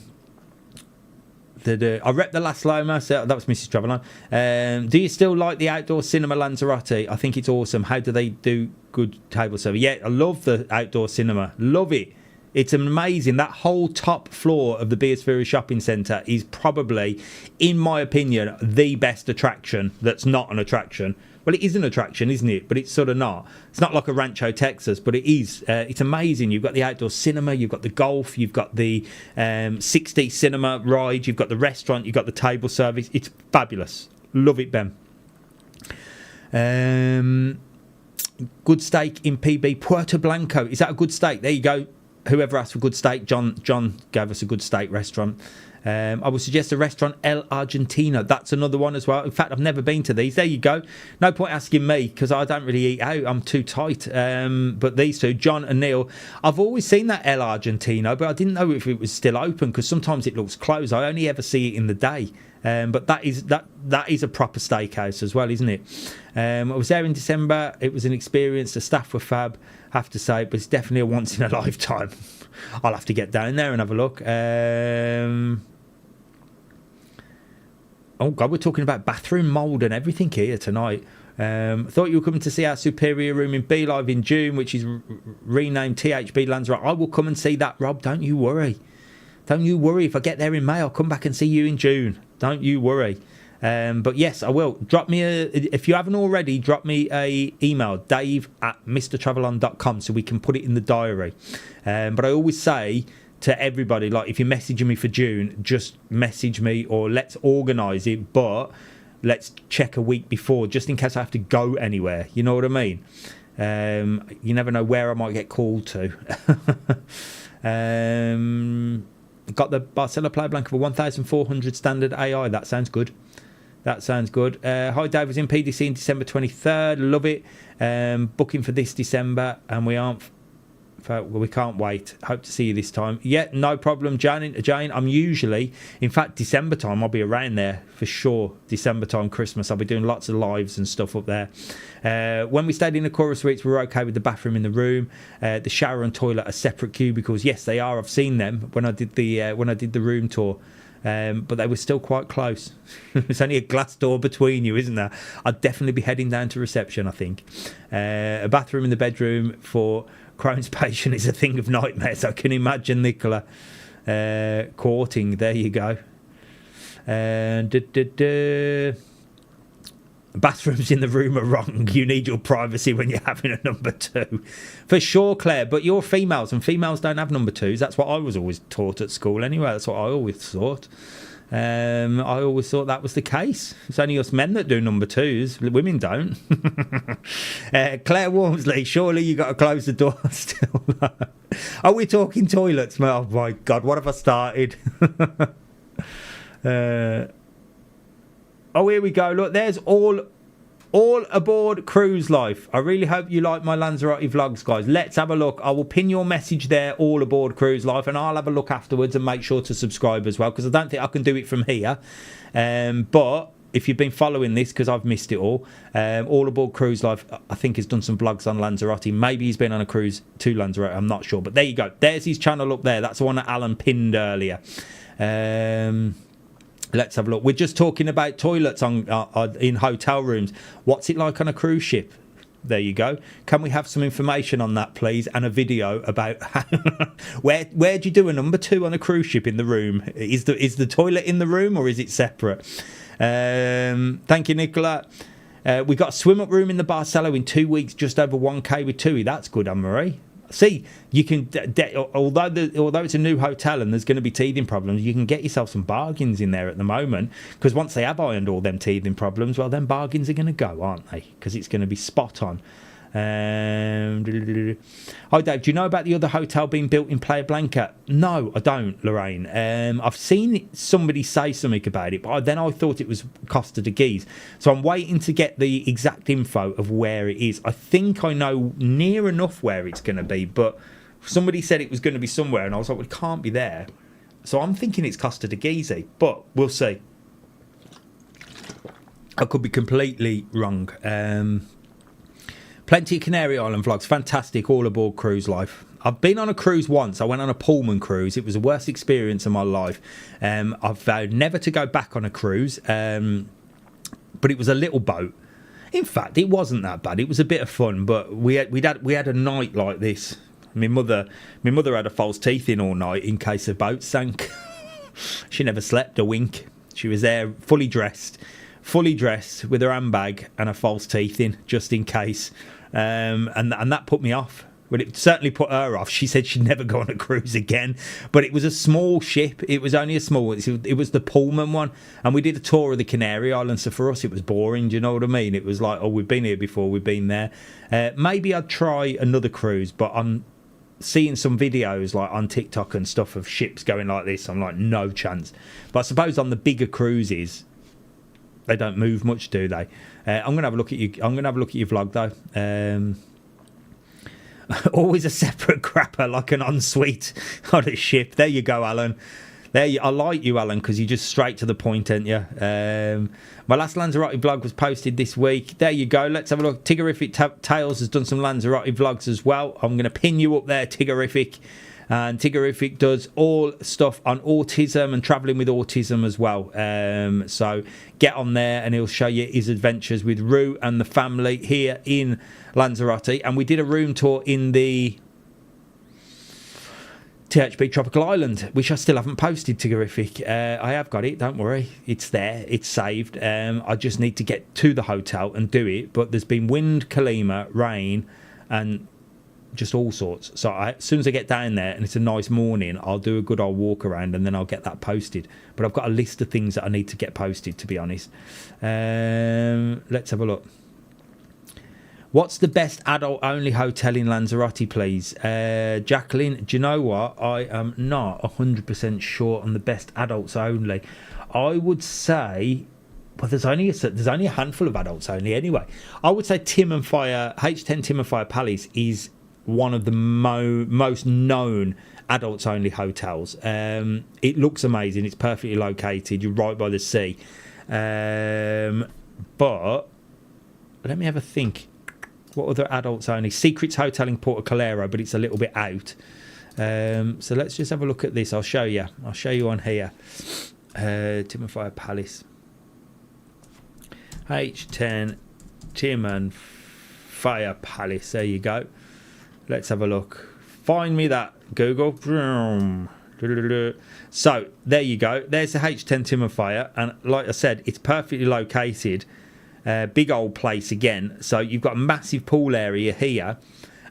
Speaker 1: repped the last Loma, so that was Mrs TravelON. Do you still like the outdoor cinema Lanzarote? I think it's awesome. How do they do good table service? Yeah, I love the outdoor cinema. Love it. It's amazing. That whole top floor of the Biosphere Shopping Centre is probably, in my opinion, the best attraction that's not an attraction. Well, it is an attraction, isn't it? But it's sort of not. It's not like a Rancho, Texas, but it is. It's amazing. You've got the outdoor cinema, you've got the golf, you've got the 6D cinema ride, you've got the restaurant, you've got the table service. It's fabulous. Love it, Ben. Good steak in PB Puerto Blanco. Is that a good steak? There you go. Whoever asked for good steak, John gave us a good steak restaurant. I would suggest the restaurant El Argentino. That's another one as well. In fact, I've never been to these. There you go. No point asking me because I don't really eat out. I'm too tight. But these two, John and Neil, I've always seen that El Argentino, but I didn't know if it was still open because sometimes it looks closed. I only ever see it in the day. But that is a proper steakhouse as well, isn't it? I was there in December. It was an experience. The staff were fab, have to say, but it's definitely a once in a lifetime. I'll have to get down there and have a look. Oh God, we're talking about bathroom mould and everything here tonight. Thought you were coming to see our superior room in B Live in June, which is renamed THB Lanzarote. I will come and see that, Rob. Don't you worry. Don't you worry. If I get there in May, I'll come back and see you in June. Don't you worry. But yes, I will. Drop me if you haven't already, drop me a email, dave@mrtravelon.com, so we can put it in the diary. But I always say to everybody, like, if you're messaging me for June, just message me, or let's organise it, but let's check a week before, just in case I have to go anywhere. You know what I mean? You never know where I might get called to. Got the Barcelona Playa Blanca for 1,400 standard AI. That sounds good. That sounds good. Hi, Dave. Was in PDC in December 23rd. Love it. Booking for this December, and we can't wait. Hope to see you this time. Yeah, no problem, Jane. I'm usually, in fact, December time, I'll be around there for sure. December time, Christmas, I'll be doing lots of lives and stuff up there. When we stayed in the Coral Suites, we were okay with the bathroom in the room. The shower and toilet are separate cubicles. Yes, they are. I've seen them when I did the room tour. But they were still quite close. There's only a glass door between you, isn't there? I'd definitely be heading down to reception, I think. A bathroom in the bedroom for Crohn's patient is a thing of nightmares. I can imagine Nicola courting. There you go. Bathrooms in the room are wrong. You need your privacy when you're having a number two. For sure, Claire. But you're females, and females don't have number twos. That's what I was always taught at school anyway. That's what I always thought. I always thought that was the case. It's only us men that do number twos. Women don't. Claire Wormsley, surely you got to close the door still. Are we talking toilets? Oh my God, what have I started? Oh, here we go. Look, there's all aboard cruise life. I really hope you like my Lanzarote vlogs, guys. Let's have a look. I will pin your message there, all aboard cruise life, and I'll have a look afterwards and make sure to subscribe as well, because I don't think I can do it from here. But if you've been following this, because I've missed it all aboard cruise life, I think has done some vlogs on Lanzarote. Maybe he's been on a cruise to Lanzarote, I'm not sure, but there you go. There's his channel up there. That's the one that Alan pinned earlier. Let's have a look. We're just talking about toilets in hotel rooms. What's it like on a cruise ship? There you go. Can we have some information on that, please, and a video about how where do you do a number 2 on a cruise ship in the room? Is the toilet in the room, or is it separate? Thank you, Nicola. We got a swim up room in the Barcelo in 2 weeks, just over 1k with TUI. That's good, Anne-Marie. See, you can, although it's a new hotel and there's going to be teething problems, you can get yourself some bargains in there at the moment, because once they have ironed all them teething problems, well, then bargains are going to go, aren't they? Because it's going to be spot on. Hi, Dave. Do you know about the other hotel being built in Playa Blanca? No, I don't, Lorraine. I've seen somebody say something about it, but then I thought it was Costa de Guise. So I'm waiting to get the exact info of where it is. I think I know near enough where it's going to be, but somebody said it was going to be somewhere, and I was like, well, it can't be there. So I'm thinking it's Costa de Guise, but we'll see. I could be completely wrong. Plenty of Canary Island vlogs. Fantastic. All aboard cruise life. I've been on a cruise once. I went on a Pullman cruise. It was the worst experience of my life. I've vowed never to go back on a cruise. But it was a little boat. In fact, it wasn't that bad. It was a bit of fun. But we had a night like this. My mother had a false teeth in all night in case the boat sank. She never slept a wink. She was there fully dressed with her handbag and her false teeth in, just in case. And that put me off. But it certainly put her off. She said she'd never go on a cruise again. But it was a small ship. It was only a small. It was the Pullman one. And we did a tour of the Canary Islands. So for us, it was boring. Do you know what I mean? It was like, oh, we've been here before. We've been there. Maybe I'd try another cruise. But I'm seeing some videos like on TikTok and stuff of ships going like this. I'm like, no chance. But I suppose on the bigger cruises, they don't move much, do they? I'm gonna have a look at you. I'm gonna have a look at your vlog though. Always a separate crapper, like an ensuite on a ship. There you go, Alan. I like you, Alan, because you're just straight to the point, aren't you? My last Lanzarote vlog was posted this week. There you go. Let's have a look. Tiggerific Tales has done some Lanzarote vlogs as well. I'm gonna pin you up there, Tiggerific. And Tiggerific does all stuff on autism and travelling with autism as well. So get on there and he'll show you his adventures with Rue and the family here in Lanzarote. And we did a room tour in the THB Tropical Island, which I still haven't posted, Tiggerific. I have got it, don't worry. It's there, it's saved. I just need to get to the hotel and do it. But there's been wind, Kalima, rain, and just all sorts. So as soon as I get down there and it's a nice morning, I'll do a good old walk around and then I'll get that posted. But I've got a list of things that I need to get posted, to be honest. Let's have a look. What's the best adult only hotel in Lanzarote, please? Jacqueline, do you know what? I am not 100% sure on the best adults only. I would say, well, there's only a handful of adults only anyway. I would say H10 Tim and Fire Palace is one of the most known adults only hotels. It looks amazing. It's perfectly located. You're right by the sea. But let me have a think. What other adults only? Secrets Hotel in Porto Calero, but it's a little bit out. So let's just have a look at this. I'll show you on here. Tim and Fire Palace. H10 Tim and Fire Palace. There you go. Let's have a look. Find me that, Google. So there you go. There's the H10 Tim and Fire, and like I said, it's perfectly located. Big old place again. So you've got a massive pool area here,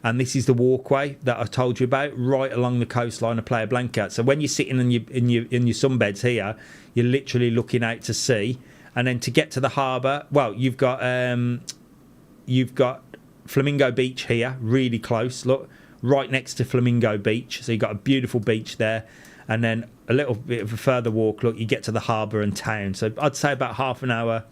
Speaker 1: and this is the walkway that I told you about, right along the coastline of Playa Blanca. So when you're sitting in your sunbeds here, you're literally looking out to sea, and then to get to the harbour, well, you've got Flamingo Beach here, really close. Look, right next to Flamingo Beach. So you've got a beautiful beach there. And then a little bit of a further walk, look, you get to the harbour and town. So I'd say about half an hour,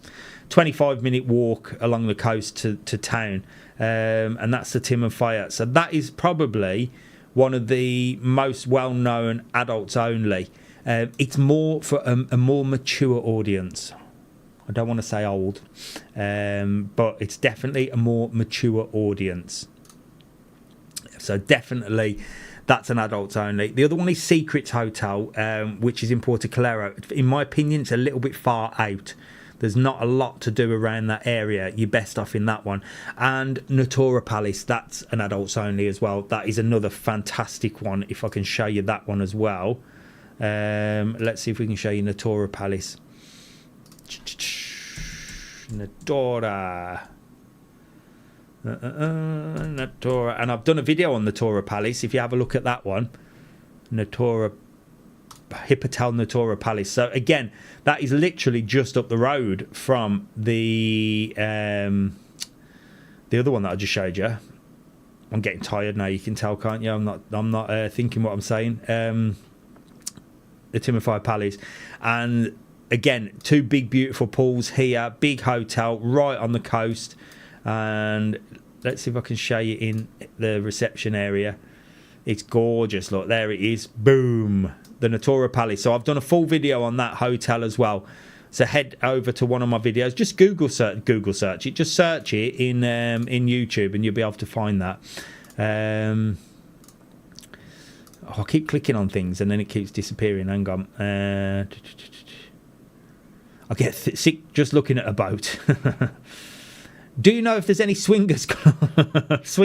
Speaker 1: 25-minute walk along the coast to town. And that's the Tim and Fire. So that is probably one of the most well-known adults only. It's more for a more mature audience. I don't want to say old, but it's definitely a more mature audience. So definitely that's an adults only. The other one is Secrets Hotel, which is in Porto Calero. In my opinion, it's a little bit far out. There's not a lot to do around that area. You're best off in that one. And Natura Palace, that's an adults only as well. That is another fantastic one, if I can show you that one as well. Let's see if we can show you Natura Palace. Natura. Natura. And I've done a video on Natura Palace. If you have a look at that one. Natura Hippotel Natura Palace. So again, that is literally just up the road from the other one that I just showed you. I'm getting tired now, you can tell, can't you? I'm not thinking what I'm saying. The Timothy Palace. And again, two big beautiful pools here, big hotel right on the coast. And let's see if I can show you in the reception area. It's gorgeous. Look, there it is. Boom. The Natura Palace. So I've done a full video on that hotel as well. So head over to one of my videos. Just Google search it. Just search it in YouTube and you'll be able to find that. I keep clicking on things and then it keeps disappearing. Hang on. I get sick just looking at a boat. Do you know if there's any swingers clubs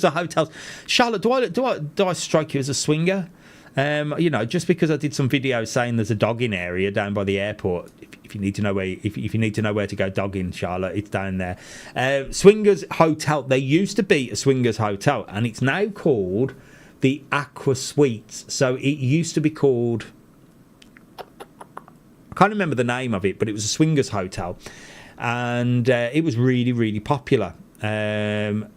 Speaker 1: or hotels? Charlotte, do I strike you as a swinger? You know, just because I did some videos saying there's a dogging area down by the airport. If you need to know where, if you need to know where to go dogging, Charlotte, it's down there. Swingers Hotel. There used to be a swingers hotel, and it's now called the Aqua Suites. So it used to be called. I can't remember the name of it, but it was a swingers hotel. And it was really, really popular. And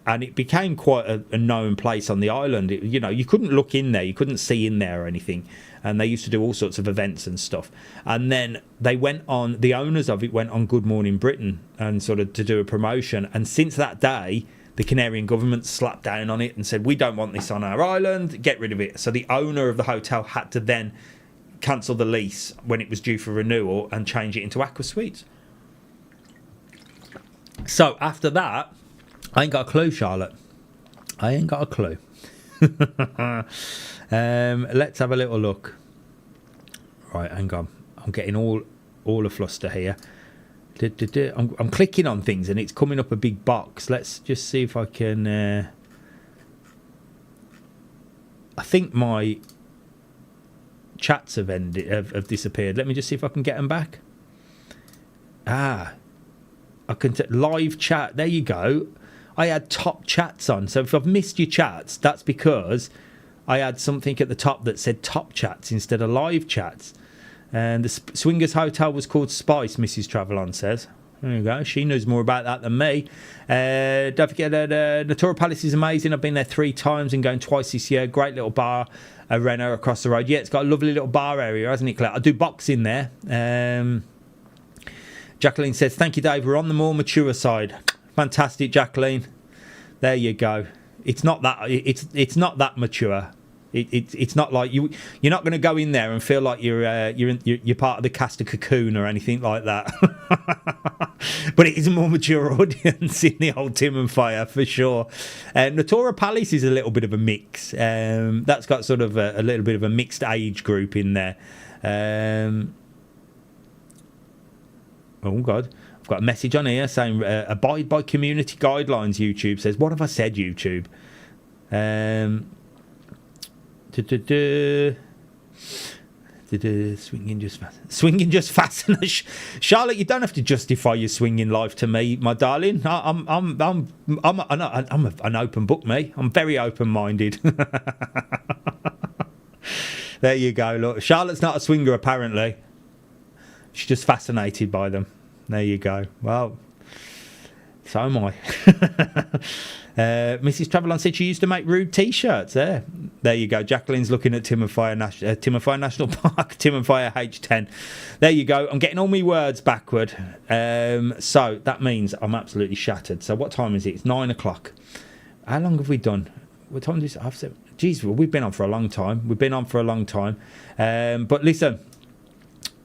Speaker 1: it became quite a known place on the island. You know, you couldn't look in there. You couldn't see in there or anything. And they used to do all sorts of events and stuff. And then they went on, the owners of it went on Good Morning Britain and sort of to do a promotion. And since that day, the Canarian government slapped down on it and said, we don't want this on our island, get rid of it. So the owner of the hotel had to then cancel the lease when it was due for renewal and change it into Aqua Suites. So after that, I ain't got a clue, Charlotte. I ain't got a clue. Let's have a little look. Right, hang on. I'm getting all a fluster here. I'm clicking on things and it's coming up a big box. Let's just see if I can. I think my chats have disappeared. Let me just see if I can get them back. I can live chat. There you go. I had top chats on. So if I've missed your chats, that's because I had something at the top that said top chats instead of live chats. And the Swingers Hotel was called Spice, Mrs TravelON says. There you go. She knows more about that than me. Don't forget that Natura Palace is amazing. I've been there 3 times and going twice this year. Great little bar, a Renner across the road. Yeah, it's got a lovely little bar area, hasn't it, Claire? I do boxing there. Jacqueline says, thank you, Dave. We're on the more mature side. Fantastic, Jacqueline. There you go. It's not that. It's not that mature. It's not like you're not going to go in there and feel like you're part of the cast of Cocoon or anything like that. But it is a more mature audience in the old Tim and Fire for sure. Natura Palace is a little bit of a mix. That's got sort of a little bit of a mixed age group in there. Oh God, I've got a message on here saying abide by community guidelines. YouTube says, what have I said, YouTube? Swinging just fascinating. Charlotte, you don't have to justify your swinging life to me, my darling. I'm an open book, me. I'm very open-minded. There you go. Look, Charlotte's not a swinger apparently. She's just fascinated by them. There you go. Well, So am I. Mrs TravelON said she used to make rude T-shirts. There you go. Jacqueline's looking at Timofire National Park, Timofire H10. There you go. I'm getting all my words backward. So that means I'm absolutely shattered. So what time is it? It's 9 o'clock. How long have we done? What time is it? Geez, well, we've been on for a long time. But listen.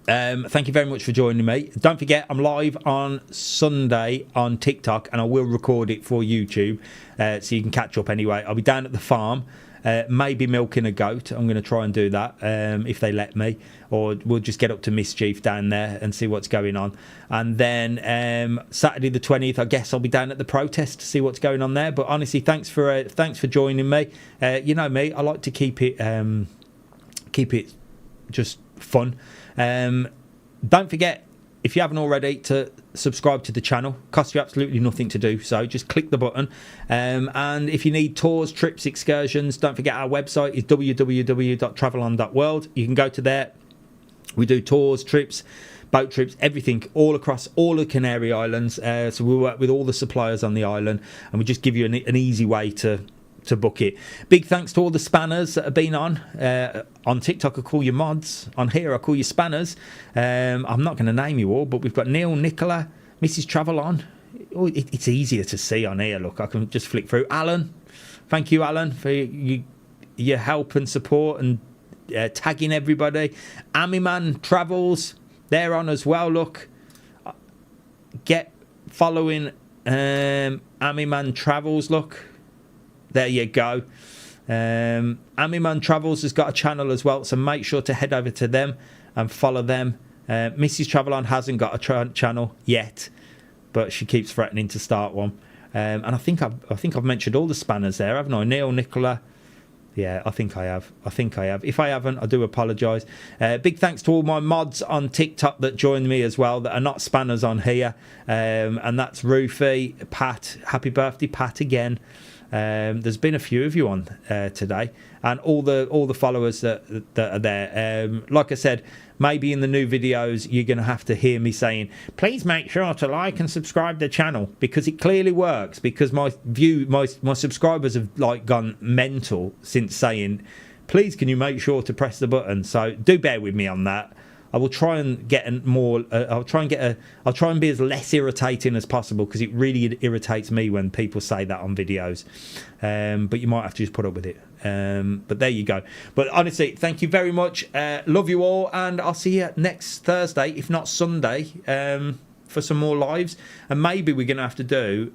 Speaker 1: Thank you very much for joining me. Don't forget, I'm live on Sunday on TikTok, and I will record it for YouTube, so you can catch up anyway. I'll be down at the farm, maybe milking a goat. I'm going to try and do that if they let me, or we'll just get up to Mischief down there and see what's going on. And then Saturday the 20th, I guess I'll be down at the protest to see what's going on there. But honestly, thanks for joining me. You know me, I like to keep it just fun. Don't forget, if you haven't already, to subscribe to the channel. Costs you absolutely nothing to do so. Just click the button. And if you need tours, trips, excursions, don't forget our website is www.travelon.world. You can go to there. We do tours, trips, boat trips, everything all across all the Canary Islands. So we work with all the suppliers on the island, and we just give you an easy way to book it. Big thanks to all the spanners that have been on TikTok. I call you mods. On here I call you spanners. I'm not going to name you all, but we've got Neil, Nicola, Mrs TravelON. Oh, it's easier to see on here. Look, I can just flick through. Alan, thank you, Alan, for your help and support and tagging everybody. Amiman Travels, they're on as well. Look, get following Amiman Travels. Look, there you go. Amiman Travels has got a channel as well, so make sure to head over to them and follow them. Mrs TravelON hasn't got a channel yet, but she keeps threatening to start one. And I think I've mentioned all the spanners there, haven't I? Neil, Nicola. Yeah, I think I have. If I haven't, I do apologise. Big thanks to all my mods on TikTok that joined me as well, that are not spanners on here. And that's Rufy, Pat. Happy birthday, Pat, again. There's been a few of you on today, and all the followers that are there. Like I said, maybe in the new videos you're going to have to hear me saying, please make sure to like and subscribe to the channel, because it clearly works. Because my subscribers have like gone mental since saying, please can you make sure to press the button. So do bear with me on that. I will try and get more. I'll try and be as less irritating as possible, because it really irritates me when people say that on videos. But you might have to just put up with it. But there you go. But honestly, thank you very much. Love you all, and I'll see you next Thursday, if not Sunday, for some more lives. And maybe we're going to have to do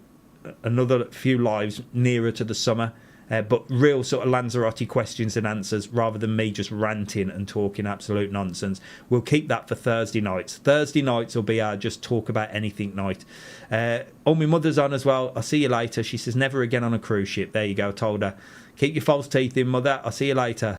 Speaker 1: another few lives nearer to the summer. But real sort of Lanzarote questions and answers, rather than me just ranting and talking absolute nonsense. We'll keep that for Thursday nights. Thursday nights will be our just talk about anything night. Oh, my mother's on as well. I'll see you later. She says never again on a cruise ship. There you go. I told her. Keep your false teeth in, mother. I'll see you later.